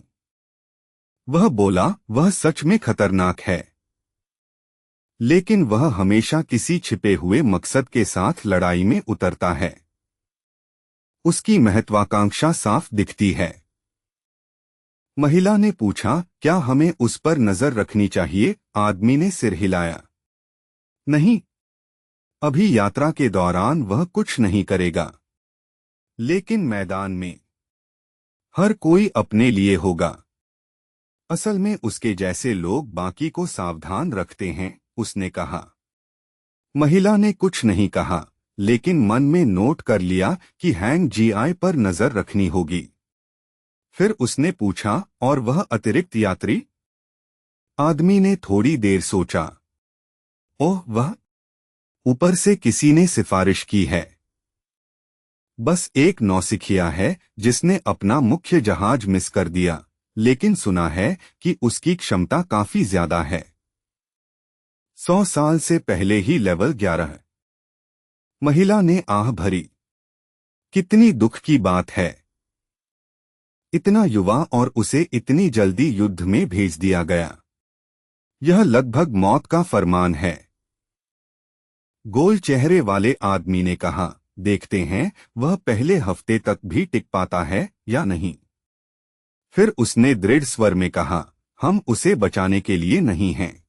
वह बोला, वह सच में खतरनाक है, लेकिन वह हमेशा किसी छिपे हुए मकसद के साथ लड़ाई में उतरता है। उसकी महत्वाकांक्षा साफ दिखती है। महिला ने पूछा, क्या हमें उस पर नजर रखनी चाहिए? आदमी ने सिर हिलाया। नहीं, अभी यात्रा के दौरान वह कुछ नहीं करेगा, लेकिन मैदान में हर कोई अपने लिए होगा। असल में उसके जैसे लोग बाकी को सावधान रखते हैं, उसने कहा। महिला ने कुछ नहीं कहा, लेकिन मन में नोट कर लिया कि हैंग जियाई पर नजर रखनी होगी। फिर उसने पूछा, और वह अतिरिक्त यात्री? आदमी ने थोड़ी देर सोचा। ओह, वह ऊपर से किसी ने सिफारिश की है। बस एक नौसिखिया है जिसने अपना मुख्य जहाज मिस कर दिया, लेकिन सुना है कि उसकी क्षमता काफी ज्यादा है। 100 साल से पहले ही लेवल 11। महिला ने आह भरी। कितनी दुख की बात है। इतना युवा और उसे इतनी जल्दी युद्ध में भेज दिया गया। यह लगभग मौत का फरमान है। गोल चेहरे वाले आदमी ने कहा, देखते हैं वह पहले हफ्ते तक भी टिक पाता है या नहीं। फिर उसने दृढ़ स्वर में कहा, हम उसे बचाने के लिए नहीं हैं।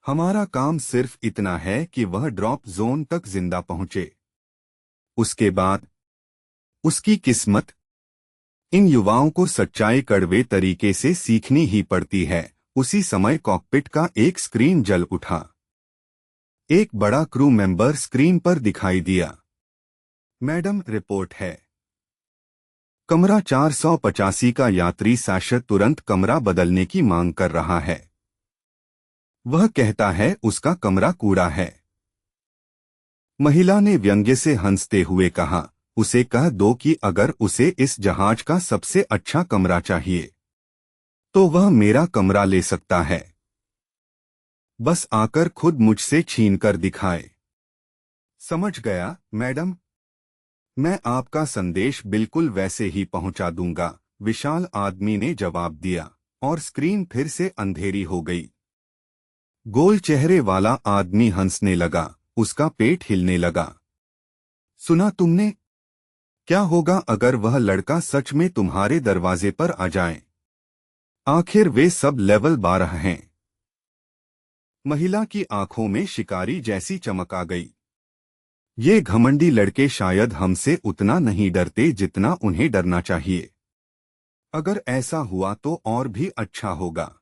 हमारा काम सिर्फ इतना है कि वह ड्रॉप जोन तक जिंदा पहुंचे। उसके बाद उसकी किस्मत। इन युवाओं को सच्चाई कड़वे तरीके से सीखनी ही पड़ती है। उसी समय कॉकपिट का एक स्क्रीन जल उठा। एक बड़ा क्रू मेंबर स्क्रीन पर दिखाई दिया। मैडम, रिपोर्ट है। कमरा 485 का यात्री सैशर तुरंत कमरा बदलने की मांग कर रहा है। वह कहता है उसका कमरा कूड़ा है। महिला ने व्यंग्य से हंसते हुए कहा, उसे कह दो कि अगर उसे इस जहाज का सबसे अच्छा कमरा चाहिए तो वह मेरा कमरा ले सकता है। बस आकर खुद मुझसे छीन कर दिखाए। समझ गया मैडम। मैं आपका संदेश बिल्कुल वैसे ही पहुंचा दूंगा, विशाल आदमी ने जवाब दिया, और स्क्रीन फिर से अंधेरी हो गई। गोल चेहरे वाला आदमी हंसने लगा, उसका पेट हिलने लगा। सुना तुमने? क्या होगा अगर वह लड़का सच में तुम्हारे दरवाजे पर आ जाए? आखिर वे सब लेवल 12 हैं। महिला की आंखों में शिकारी जैसी चमक आ गई। ये घमंडी लड़के शायद हमसे उतना नहीं डरते जितना उन्हें डरना चाहिए। अगर ऐसा हुआ तो और भी अच्छा होगा।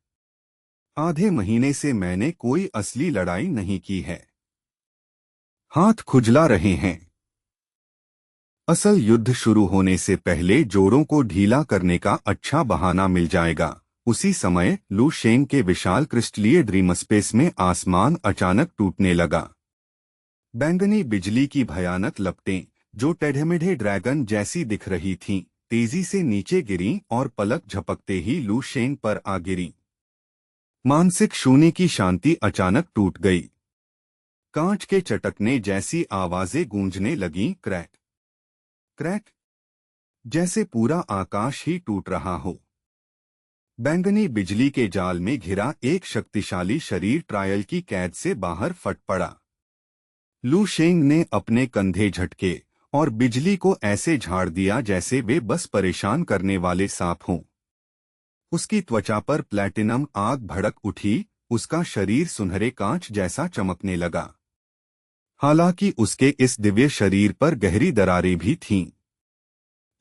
आधे महीने से मैंने कोई असली लड़ाई नहीं की है। हाथ खुजला रहे हैं। असल युद्ध शुरू होने से पहले जोड़ों को ढीला करने का अच्छा बहाना मिल जाएगा। उसी समय लू शेंग के विशाल क्रिस्टलीय ड्रीमस्पेस में आसमान अचानक टूटने लगा। बैंगनी बिजली की भयानक लपटें, जो टेढ़े-मेढ़े ड्रैगन जैसी दिख रही थीं, तेजी से नीचे गिरीं और पलक झपकते ही लू शेंग पर आ गिरीं। मानसिक शून्य की शांति अचानक टूट गई। कांच के चटकने जैसी आवाजें गूंजने लगीं, क्रैक क्रैक, जैसे पूरा आकाश ही टूट रहा हो। बैंगनी बिजली के जाल में घिरा एक शक्तिशाली शरीर ट्रायल की कैद से बाहर फट पड़ा। लू शेंग ने अपने कंधे झटके और बिजली को ऐसे झाड़ दिया जैसे वे बस परेशान करने वाले सांप हों। उसकी त्वचा पर प्लैटिनम आग भड़क उठी, उसका शरीर सुनहरे कांच जैसा चमकने लगा। हालांकि उसके इस दिव्य शरीर पर गहरी दरारें भी थीं।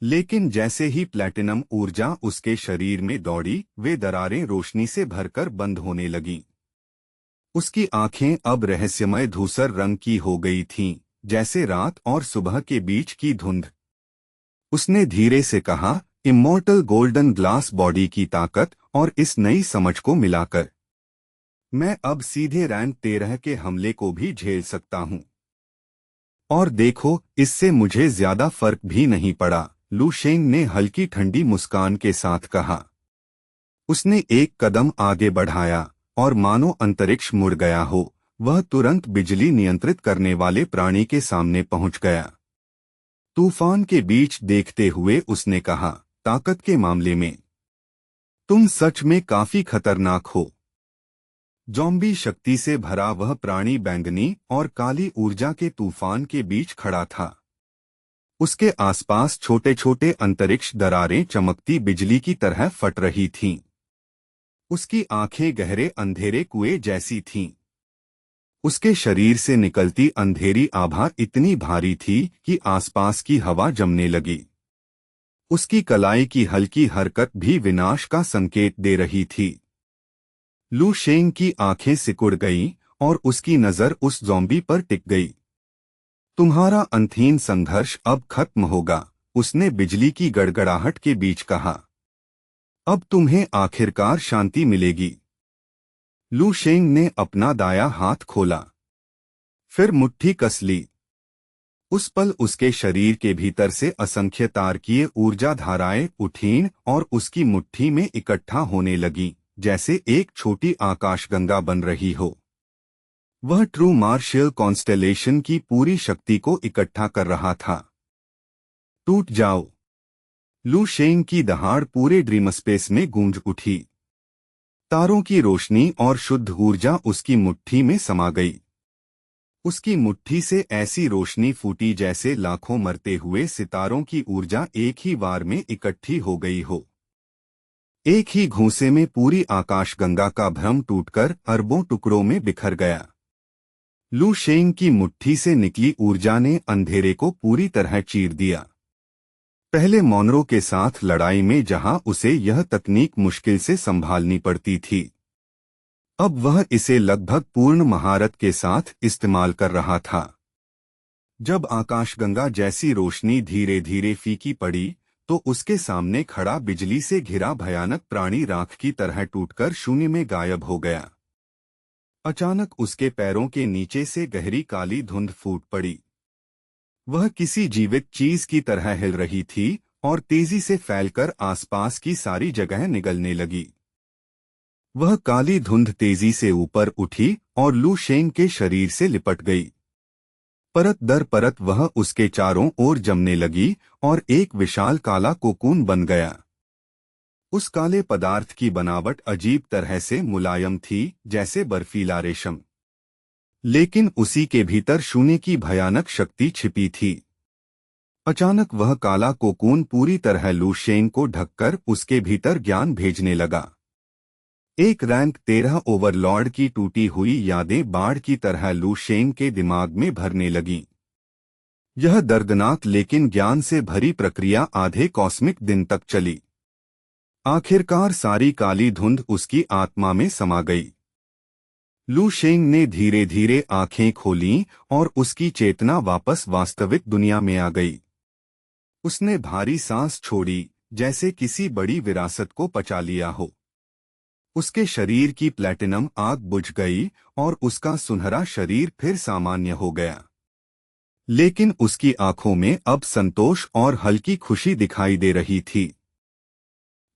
लेकिन जैसे ही प्लैटिनम ऊर्जा उसके शरीर में दौड़ी, वे दरारें रोशनी से भरकर बंद होने लगीं। उसकी आंखें अब रहस्यमय धूसर रंग की हो गई थीं, जैसे रात और सुबह के बीच की धुंध। उसने धीरे से कहा, इमॉर्टल गोल्डन ग्लास बॉडी की ताकत और इस नई समझ को मिलाकर मैं अब सीधे रैंक 13 के हमले को भी झेल सकता हूं। और देखो, इससे मुझे ज्यादा फर्क भी नहीं पड़ा, लू शेंग ने हल्की ठंडी मुस्कान के साथ कहा। उसने एक कदम आगे बढ़ाया और मानो अंतरिक्ष मुड़ गया हो, वह तुरंत बिजली नियंत्रित करने वाले प्राणी के सामने पहुंच गया। तूफान के बीच देखते हुए उसने कहा, ताकत के मामले में तुम सच में काफी खतरनाक हो। ज़ॉम्बी शक्ति से भरा वह प्राणी बैंगनी और काली ऊर्जा के तूफान के बीच खड़ा था। उसके आसपास छोटे छोटे अंतरिक्ष दरारें चमकती बिजली की तरह फट रही थीं। उसकी आंखें गहरे अंधेरे कुएं जैसी थीं। उसके शरीर से निकलती अंधेरी आभा इतनी भारी थी कि आसपास की हवा जमने लगी। उसकी कलाई की हल्की हरकत भी विनाश का संकेत दे रही थी। लू शेंग की आंखें सिकुड़ गईं और उसकी नजर उस ज़ॉम्बी पर टिक गई। तुम्हारा अंतहीन संघर्ष अब खत्म होगा, उसने बिजली की गड़गड़ाहट के बीच कहा। अब तुम्हें आखिरकार शांति मिलेगी। लू शेंग ने अपना दाया हाथ खोला, फिर मुट्ठी कस ली। उस पल उसके शरीर के भीतर से असंख्य तारकीय ऊर्जा धाराएं उठीं और उसकी मुट्ठी में इकट्ठा होने लगीं, जैसे एक छोटी आकाशगंगा बन रही हो। वह ट्रू मार्शियल कॉन्स्टेलेशन की पूरी शक्ति को इकट्ठा कर रहा था। टूट जाओ! लू शेंग की दहाड़ पूरे ड्रीमस्पेस में गूंज उठी। तारों की रोशनी और शुद्ध ऊर्जा उसकी मुट्ठी में समा गई। उसकी मुट्ठी से ऐसी रोशनी फूटी जैसे लाखों मरते हुए सितारों की ऊर्जा एक ही बार में इकट्ठी हो गई हो। एक ही घूंसे में पूरी आकाशगंगा का भ्रम टूटकर अरबों टुकड़ों में बिखर गया। लू शेंग की मुट्ठी से निकली ऊर्जा ने अंधेरे को पूरी तरह चीर दिया। पहले मोनरो के साथ लड़ाई में जहां उसे यह तकनीक मुश्किल से संभालनी पड़ती थी, अब वह इसे लगभग पूर्ण महारत के साथ इस्तेमाल कर रहा था। जब आकाशगंगा जैसी रोशनी धीरे धीरे फीकी पड़ी, तो उसके सामने खड़ा बिजली से घिरा भयानक प्राणी राख की तरह टूटकर शून्य में गायब हो गया। अचानक उसके पैरों के नीचे से गहरी काली धुंध फूट पड़ी। वह किसी जीवित चीज की तरह हिल रही थी और तेजी से फैलकर आसपास की सारी जगह निगलने लगी। वह काली धुंध तेजी से ऊपर उठी और लू शेंग के शरीर से लिपट गई। परत दर परत वह उसके चारों ओर जमने लगी और एक विशाल काला कोकून बन गया। उस काले पदार्थ की बनावट अजीब तरह से मुलायम थी, जैसे बर्फीला रेशम, लेकिन उसी के भीतर शून्य की भयानक शक्ति छिपी थी। अचानक वह काला कोकून पूरी तरह लू शेंग को ढककर उसके भीतर ज्ञान भेजने लगा। एक रैंक 13 ओवरलॉर्ड की टूटी हुई यादें बाढ़ की तरह लू शेंग के दिमाग में भरने लगीं। यह दर्दनाक लेकिन ज्ञान से भरी प्रक्रिया आधे कॉस्मिक दिन तक चली। आखिरकार सारी काली धुंध उसकी आत्मा में समा गई। लू शेंग ने धीरे धीरे आंखें खोलीं और उसकी चेतना वापस वास्तविक दुनिया में आ गई। उसने भारी सांस छोड़ी, जैसे किसी बड़ी विरासत को पचा लिया हो। उसके शरीर की प्लैटिनम आग बुझ गई और उसका सुनहरा शरीर फिर सामान्य हो गया। लेकिन उसकी आंखों में अब संतोष और हल्की खुशी दिखाई दे रही थी।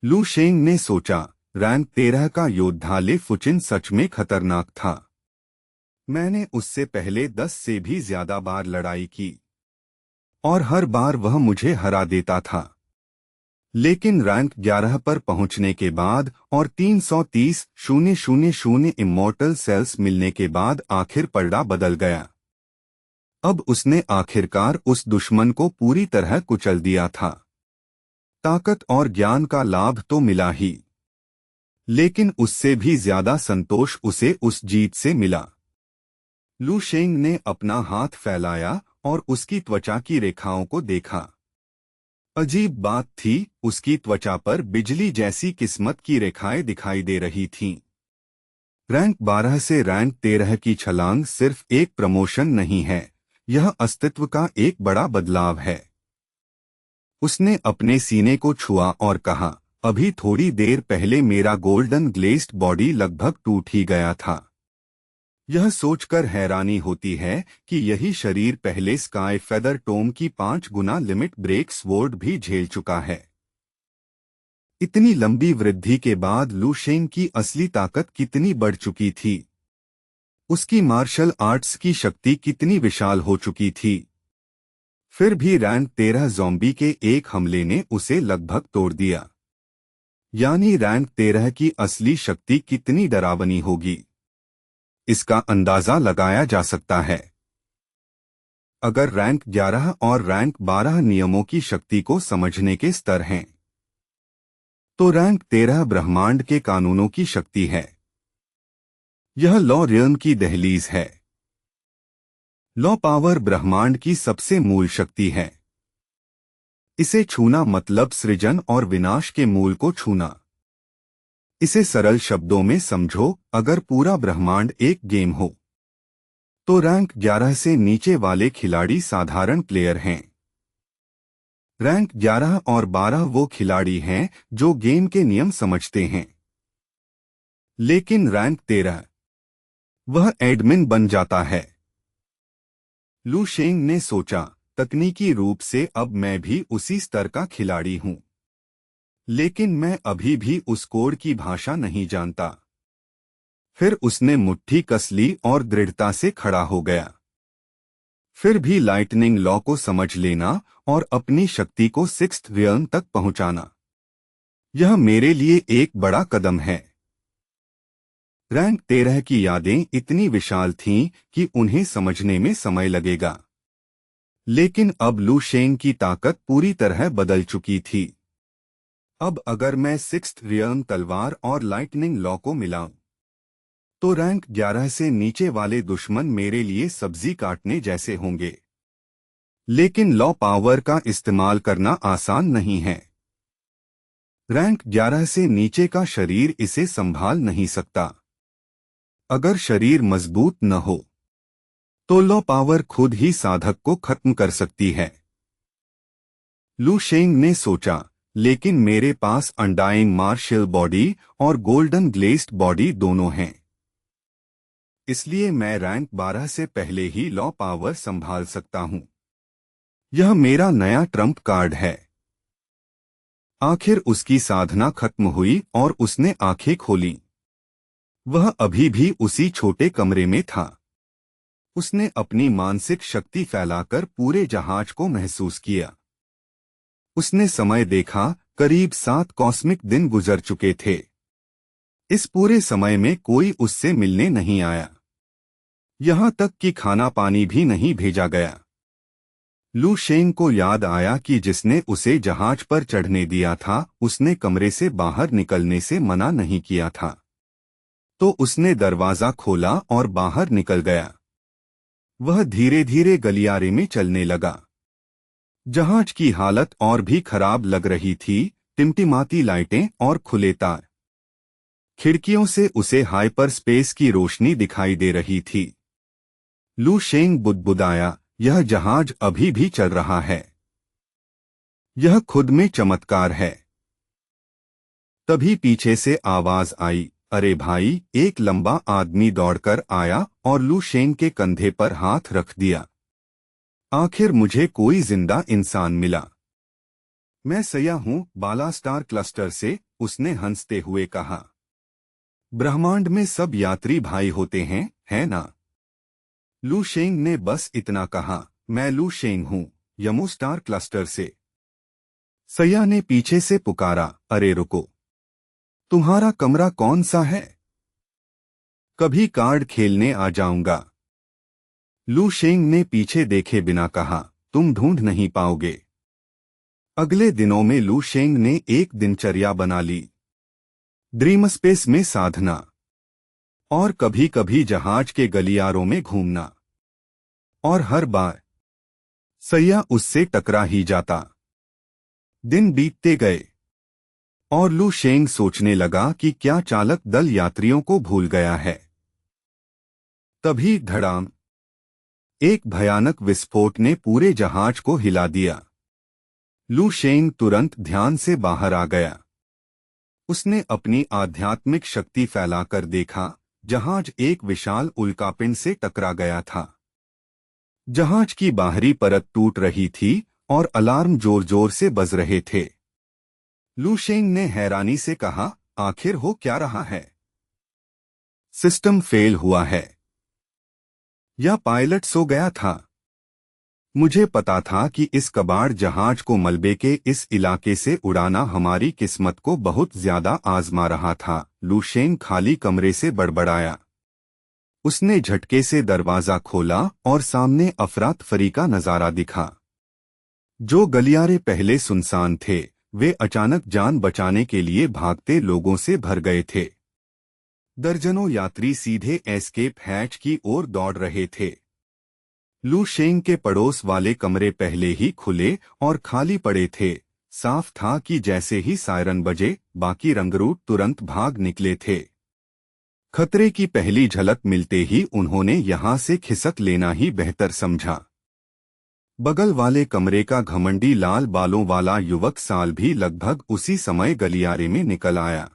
लू शेंग ने सोचा, रैंक 13 का योद्धा ले फुचिन सच में खतरनाक था। मैंने उससे पहले 10 से भी ज्यादा बार लड़ाई की और हर बार वह मुझे हरा देता था। लेकिन रैंक 11 पर पहुंचने के बाद और 330,000 इमॉर्टल सेल्स मिलने के बाद आखिर पलड़ा बदल गया। अब उसने आखिरकार उस दुश्मन को पूरी तरह कुचल दिया था। ताकत और ज्ञान का लाभ तो मिला ही, लेकिन उससे भी ज्यादा संतोष उसे उस जीत से मिला। लू शेंग ने अपना हाथ फैलाया और उसकी त्वचा की रेखाओं को देखा। अजीब बात थी, उसकी त्वचा पर बिजली जैसी किस्मत की रेखाएं दिखाई दे रही थीं। रैंक 12 से रैंक 13 की छलांग सिर्फ एक प्रमोशन नहीं है, यह अस्तित्व का एक बड़ा बदलाव है। उसने अपने सीने को छुआ और कहा, अभी थोड़ी देर पहले मेरा गोल्डन ग्लेज्ड बॉडी लगभग टूट ही गया था। यह सोचकर हैरानी होती है कि यही शरीर पहले स्काई फेदर टोम की 5 गुना लिमिट ब्रेक स्वॉर्ड भी झेल चुका है। इतनी लंबी वृद्धि के बाद लू शेंग की असली ताकत कितनी बढ़ चुकी थी। उसकी मार्शल आर्ट्स की शक्ति कितनी विशाल हो चुकी थी। फिर भी रैंक 13 ज़ॉम्बी के एक हमले ने उसे लगभग तोड़ दिया। यानी रैंक 13 की असली शक्ति कितनी डरावनी होगी, इसका अंदाजा लगाया जा सकता है। अगर रैंक 11 और रैंक 12 नियमों की शक्ति को समझने के स्तर हैं, तो रैंक 13 ब्रह्मांड के कानूनों की शक्ति है। यह लॉ रियल्म की दहलीज है। लॉ पावर ब्रह्मांड की सबसे मूल शक्ति है। इसे छूना मतलब सृजन और विनाश के मूल को छूना। इसे सरल शब्दों में समझो, अगर पूरा ब्रह्मांड एक गेम हो, तो रैंक 11 से नीचे वाले खिलाड़ी साधारण प्लेयर हैं। रैंक 11 और 12 वो खिलाड़ी हैं जो गेम के नियम समझते हैं। लेकिन रैंक 13, वह एडमिन बन जाता है। लू शेंग ने सोचा, तकनीकी रूप से अब मैं भी उसी स्तर का खिलाड़ी हूं, लेकिन मैं अभी भी उस कोड की भाषा नहीं जानता। फिर उसने मुट्ठी कस ली और दृढ़ता से खड़ा हो गया। फिर भी लाइटनिंग लॉ को समझ लेना और अपनी शक्ति को 6th रियल्म तक पहुंचाना, यह मेरे लिए एक बड़ा कदम है। रैंक 13 की यादें इतनी विशाल थीं कि उन्हें समझने में समय लगेगा। लेकिन अब लू शेंग की ताकत पूरी तरह बदल चुकी थी। अब अगर मैं सिक्स्थ रियर्म तलवार और लाइटनिंग लॉ को मिलाऊं तो रैंक 11 से नीचे वाले दुश्मन मेरे लिए सब्जी काटने जैसे होंगे। लेकिन लॉ पावर का इस्तेमाल करना आसान नहीं है। रैंक 11 से नीचे का शरीर इसे संभाल नहीं सकता। अगर शरीर मजबूत न हो तो लॉ पावर खुद ही साधक को खत्म कर सकती है। लू शेंग ने सोचा, लेकिन मेरे पास अनडाइंग मार्शल बॉडी और गोल्डन ग्लेज्ड बॉडी दोनों हैं। इसलिए मैं रैंक 12 से पहले ही लॉ पावर संभाल सकता हूं। यह मेरा नया ट्रम्प कार्ड है। आखिर उसकी साधना खत्म हुई और उसने आंखें खोली। वह अभी भी उसी छोटे कमरे में था। उसने अपनी मानसिक शक्ति फैलाकर पूरे जहाज को महसूस किया। उसने समय देखा, करीब 7 कॉस्मिक दिन गुजर चुके थे। इस पूरे समय में कोई उससे मिलने नहीं आया। यहां तक कि खाना पानी भी नहीं भेजा गया। लू शेंग को याद आया कि जिसने उसे जहाज पर चढ़ने दिया था उसने कमरे से बाहर निकलने से मना नहीं किया था। तो उसने दरवाजा खोला और बाहर निकल गया। वह धीरे धीरे गलियारे में चलने लगा। जहाज की हालत और भी खराब लग रही थी, टिमटिमाती लाइटें और खुले तार। खिड़कियों से उसे हाइपर स्पेस की रोशनी दिखाई दे रही थी। लू शेंग बुदबुदाया, यह जहाज अभी भी चल रहा है। यह खुद में चमत्कार है। तभी पीछे से आवाज आई, अरे भाई! एक लंबा आदमी दौड़कर आया और लू शेंग के कंधे पर हाथ रख दिया। आखिर मुझे कोई जिंदा इंसान मिला। मैं सया हूं, बाला स्टार क्लस्टर से, उसने हंसते हुए कहा। ब्रह्मांड में सब यात्री भाई होते हैं, है ना? लू शेंग ने बस इतना कहा, मैं लू शेंग हूं, यमू स्टार क्लस्टर से। सया ने पीछे से पुकारा, अरे रुको! तुम्हारा कमरा कौन सा है? कभी कार्ड खेलने आ जाऊंगा। लू शेंग ने पीछे देखे बिना कहा, तुम ढूंढ नहीं पाओगे। अगले दिनों में लू शेंग ने एक दिनचर्या बना ली। ड्रीम स्पेस में साधना और कभी कभी जहाज के गलियारों में घूमना। और हर बार सैया उससे टकरा ही जाता। दिन बीतते गए और लू शेंग सोचने लगा कि क्या चालक दल यात्रियों को भूल गया है। तभी धड़ाम! एक भयानक विस्फोट ने पूरे जहाज को हिला दिया। लू शेंग तुरंत ध्यान से बाहर आ गया। उसने अपनी आध्यात्मिक शक्ति फैलाकर देखा, जहाज एक विशाल उल्कापिंड से टकरा गया था। जहाज की बाहरी परत टूट रही थी और अलार्म जोर जोर से बज रहे थे। लू शेंग ने हैरानी से कहा, आखिर हो क्या रहा है? सिस्टम फेल हुआ है या पायलट सो गया था? मुझे पता था कि इस कबाड़ जहाज को मलबे के इस इलाके से उड़ाना हमारी किस्मत को बहुत ज्यादा आजमा रहा था। लू शेंग खाली कमरे से बड़बड़ाया। उसने झटके से दरवाजा खोला और सामने अफरातफरी का नजारा दिखा। जो गलियारे पहले सुनसान थे, वे अचानक जान बचाने के लिए भागते लोगों से भर गए थे। दर्जनों यात्री सीधे एस्केप हैच की ओर दौड़ रहे थे। लू शेंग के पड़ोस वाले कमरे पहले ही खुले और खाली पड़े थे। साफ था कि जैसे ही सायरन बजे, बाकी रंगरूट तुरंत भाग निकले थे। खतरे की पहली झलक मिलते ही उन्होंने यहां से खिसक लेना ही बेहतर समझा। बगल वाले कमरे का घमंडी लाल बालों वाला युवक साल भी लगभग उसी समय गलियारे में निकल आया।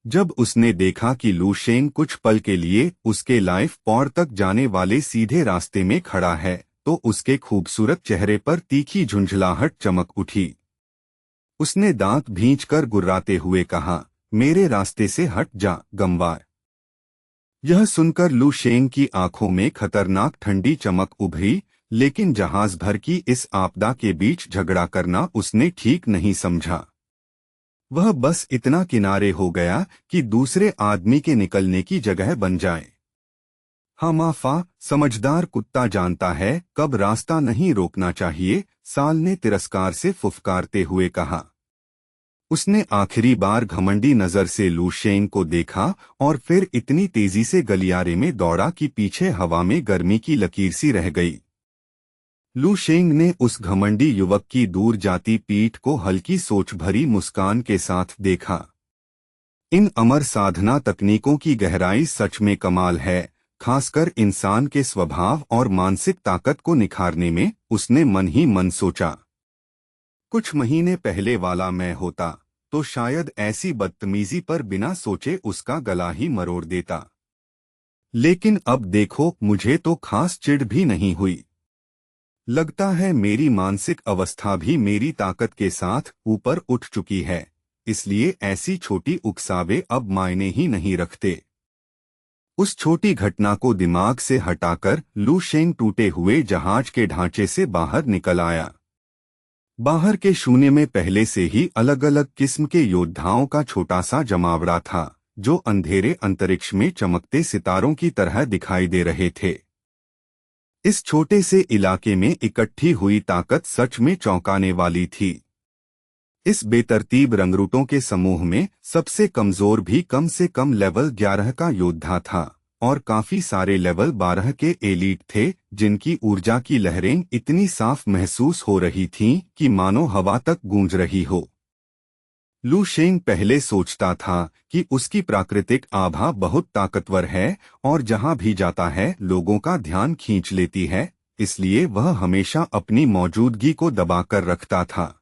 जब उसने देखा कि लू शेंग कुछ पल के लिए उसके लाइफ पॉड तक जाने वाले सीधे रास्ते में खड़ा है, तो उसके खूबसूरत चेहरे पर तीखी झुंझलाहट चमक उठी। उसने दांत भींचकर गुर्राते हुए कहा, मेरे रास्ते से हट जा, गंवार! यह सुनकर लू शेंग की आंखों में खतरनाक ठंडी चमक उभरी, लेकिन जहाज भर की इस आपदा के बीच झगड़ा करना उसने ठीक नहीं समझा। वह बस इतना किनारे हो गया कि दूसरे आदमी के निकलने की जगह बन जाए। हाँ माफा, समझदार कुत्ता जानता है कब रास्ता नहीं रोकना चाहिए, साल ने तिरस्कार से फुफकारते हुए कहा। उसने आखिरी बार घमंडी नजर से लू शेंग को देखा और फिर इतनी तेजी से गलियारे में दौड़ा कि पीछे हवा में गर्मी की लकीर सी रह गई। लू शेंग ने उस घमंडी युवक की दूर जाती पीठ को हल्की सोच भरी मुस्कान के साथ देखा। इन अमर साधना तकनीकों की गहराई सच में कमाल है, खासकर इंसान के स्वभाव और मानसिक ताकत को निखारने में, उसने मन ही मन सोचा। कुछ महीने पहले वाला मैं होता तो शायद ऐसी बदतमीजी पर बिना सोचे उसका गला ही मरोड़ देता, लेकिन अब देखो मुझे तो खास चिढ़ भी नहीं हुई। लगता है मेरी मानसिक अवस्था भी मेरी ताकत के साथ ऊपर उठ चुकी है, इसलिए ऐसी छोटी उकसावे अब मायने ही नहीं रखते। उस छोटी घटना को दिमाग से हटाकर लू शेंग टूटे हुए जहाज के ढांचे से बाहर निकल आया। बाहर के शून्य में पहले से ही अलग अलग किस्म के योद्धाओं का छोटा सा जमावड़ा था, जो अंधेरे अंतरिक्ष में चमकते सितारों की तरह दिखाई दे रहे थे। इस छोटे से इलाके में इकट्ठी हुई ताकत सच में चौंकाने वाली थी। इस बेतरतीब रंगरूटों के समूह में सबसे कमजोर भी कम से कम लेवल 11 का योद्धा था, और काफी सारे लेवल 12 के एलीट थे, जिनकी ऊर्जा की लहरें इतनी साफ महसूस हो रही थीं कि मानो हवा तक गूंज रही हो। लू शेंग पहले सोचता था कि उसकी प्राकृतिक आभा बहुत ताकतवर है और जहां भी जाता है लोगों का ध्यान खींच लेती है, इसलिए वह हमेशा अपनी मौजूदगी को दबाकर रखता था।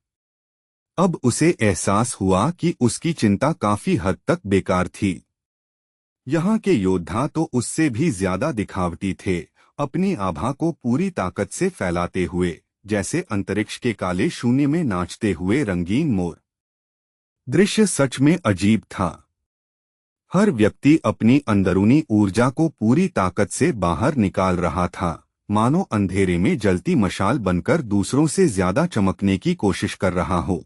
अब उसे एहसास हुआ कि उसकी चिंता काफी हद तक बेकार थी। यहाँ के योद्धा तो उससे भी ज्यादा दिखावटी थे, अपनी आभा को पूरी ताकत से फैलाते हुए, जैसे अंतरिक्ष के काले शून्य में नाचते हुए रंगीन मोर। दृश्य सच में अजीब था। हर व्यक्ति अपनी अंदरूनी ऊर्जा को पूरी ताकत से बाहर निकाल रहा था, मानो अंधेरे में जलती मशाल बनकर दूसरों से ज्यादा चमकने की कोशिश कर रहा हो।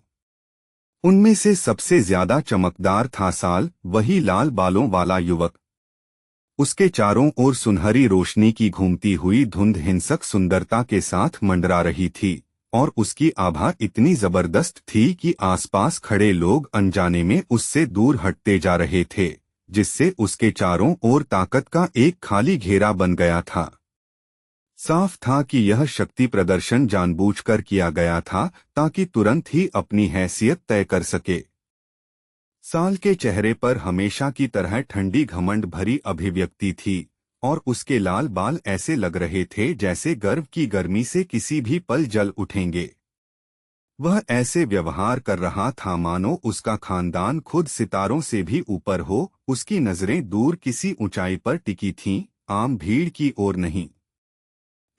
उनमें से सबसे ज्यादा चमकदार था साल, वही लाल बालों वाला युवक। उसके चारों ओर सुनहरी रोशनी की घूमती हुई धुंध हिंसक सुंदरता के साथ मंडरा रही थी, और उसकी आभा इतनी जबरदस्त थी कि आसपास खड़े लोग अनजाने में उससे दूर हटते जा रहे थे, जिससे उसके चारों ओर ताकत का एक खाली घेरा बन गया था। साफ था कि यह शक्ति प्रदर्शन जानबूझकर किया गया था, ताकि तुरंत ही अपनी हैसियत तय कर सके। साल के चेहरे पर हमेशा की तरह ठंडी घमंड भरी अभिव्यक्ति थी, और उसके लाल बाल ऐसे लग रहे थे जैसे गर्व की गर्मी से किसी भी पल जल उठेंगे। वह ऐसे व्यवहार कर रहा था मानो उसका खानदान खुद सितारों से भी ऊपर हो। उसकी नजरें दूर किसी ऊंचाई पर टिकी थीं, आम भीड़ की ओर नहीं।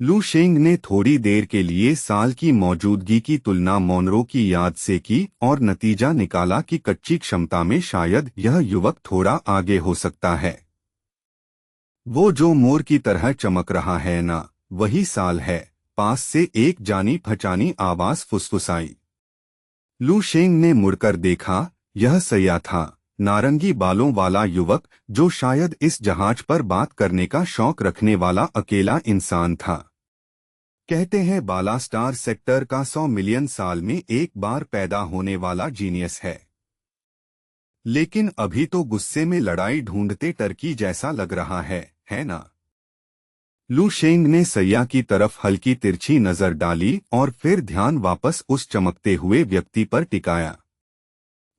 लू शेंग ने थोड़ी देर के लिए साल की मौजूदगी की तुलना मोनरो की याद से की और नतीजा निकाला कि कच्ची क्षमता में शायद यह युवक थोड़ा आगे हो सकता है। वो जो मोर की तरह चमक रहा है ना, वही साल है, पास से एक जानी पहचानी आवाज फुसफुसाई। लू शेंग ने मुड़कर देखा, यह सैया था, नारंगी बालों वाला युवक, जो शायद इस जहाज पर बात करने का शौक रखने वाला अकेला इंसान था। कहते हैं बालास्टार सेक्टर का 100 मिलियन साल में एक बार पैदा होने वाला जीनियस है, लेकिन अभी तो गुस्से में लड़ाई ढूंढते टर्की जैसा लग रहा है ना? लू शेंग ने सैया की तरफ हल्की तिरछी नजर डाली और फिर ध्यान वापस उस चमकते हुए व्यक्ति पर टिकाया।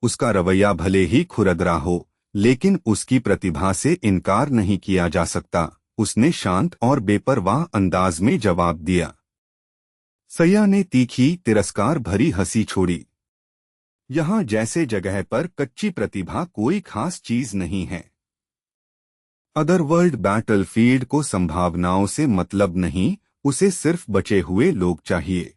उसका रवैया भले ही खुरदरा हो, लेकिन उसकी प्रतिभा से इनकार नहीं किया जा सकता, उसने शांत और बेपरवाह अंदाज में जवाब दिया। सैया ने तीखी तिरस्कार भरी हंसी छोड़ी। यहाँ जैसे जगह पर कच्ची प्रतिभा कोई खास चीज नहीं है। अदरवर्ल्ड बैटलफील्ड को संभावनाओं से मतलब नहीं, उसे सिर्फ बचे हुए लोग चाहिए।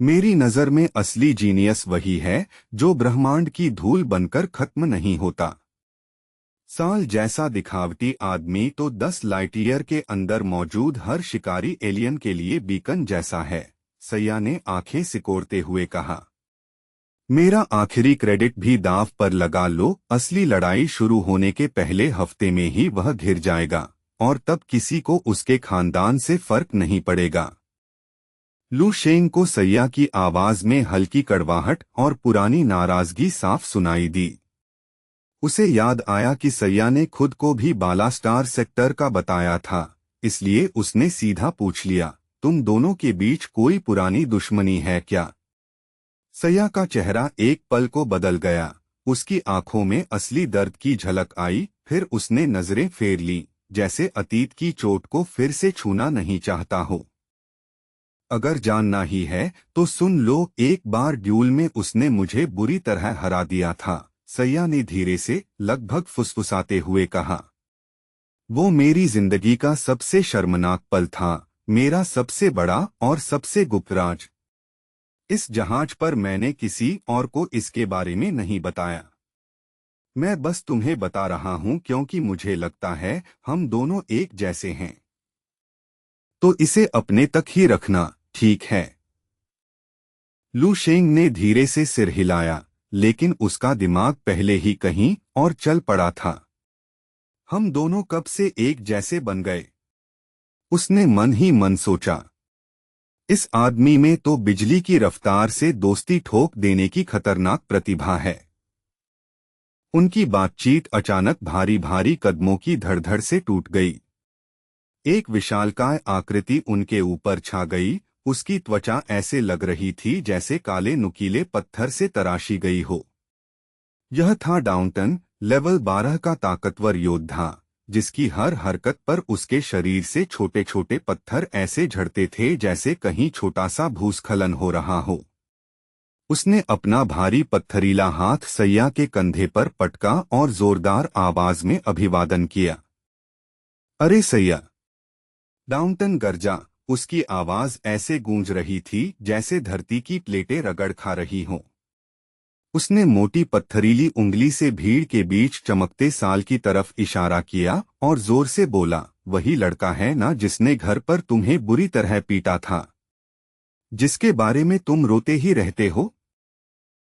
मेरी नजर में असली जीनियस वही है जो ब्रह्मांड की धूल बनकर खत्म नहीं होता। साल जैसा दिखावटी आदमी तो 10 लाइट ईयर के अंदर मौजूद हर शिकारी एलियन के लिए बीकन जैसा है, सैया ने आंखें सिकोड़ते हुए कहा। मेरा आखिरी क्रेडिट भी दांव पर लगा लो, असली लड़ाई शुरू होने के पहले हफ्ते में ही वह घिर जाएगा, और तब किसी को उसके खानदान से फर्क नहीं पड़ेगा। लू शेंग को सैया की आवाज में हल्की कड़वाहट और पुरानी नाराजगी साफ सुनाई दी। उसे याद आया कि सैया ने खुद को भी बालास्टार सेक्टर का बताया था, इसलिए उसने सीधा पूछ लिया, तुम दोनों के बीच कोई पुरानी दुश्मनी है क्या? सैया का चेहरा एक पल को बदल गया। उसकी आंखों में असली दर्द की झलक आई, फिर उसने नजरें फेर ली, जैसे अतीत की चोट को फिर से छूना नहीं चाहता हो। अगर जानना ही है तो सुन लो, एक बार ड्यूल में उसने मुझे बुरी तरह हरा दिया था, सैया ने धीरे से लगभग फुसफुसाते हुए कहा। वो मेरी जिंदगी का सबसे शर्मनाक पल था, मेरा सबसे बड़ा और सबसे गुप्त राज। इस जहाज पर मैंने किसी और को इसके बारे में नहीं बताया। मैं बस तुम्हें बता रहा हूं क्योंकि मुझे लगता है हम दोनों एक जैसे हैं। तो इसे अपने तक ही रखना, ठीक है? लू शेंग ने धीरे से सिर हिलाया, लेकिन उसका दिमाग पहले ही कहीं और चल पड़ा था। हम दोनों कब से एक जैसे बन गए? उसने मन ही मन सोचा। इस आदमी में तो बिजली की रफ्तार से दोस्ती ठोक देने की खतरनाक प्रतिभा है। उनकी बातचीत अचानक भारी भारी कदमों की धड़धड़ से टूट गई। एक विशालकाय आकृति उनके ऊपर छा गई। उसकी त्वचा ऐसे लग रही थी जैसे काले नुकीले पत्थर से तराशी गई हो। यह था डाउनटन, लेवल 12 का ताकतवर योद्धा, जिसकी हर हरकत पर उसके शरीर से छोटे छोटे पत्थर ऐसे झड़ते थे जैसे कहीं छोटा सा भूस्खलन हो रहा हो। उसने अपना भारी पत्थरीला हाथ सैया के कंधे पर पटका और जोरदार आवाज में अभिवादन किया। अरे सैया! डाउनटन गरजा। उसकी आवाज ऐसे गूंज रही थी जैसे धरती की प्लेटें रगड़ खा रही हों। उसने मोटी पत्थरीली उंगली से भीड़ के बीच चमकते साल की तरफ इशारा किया और जोर से बोला, वही लड़का है ना जिसने घर पर तुम्हें बुरी तरह पीटा था, जिसके बारे में तुम रोते ही रहते हो?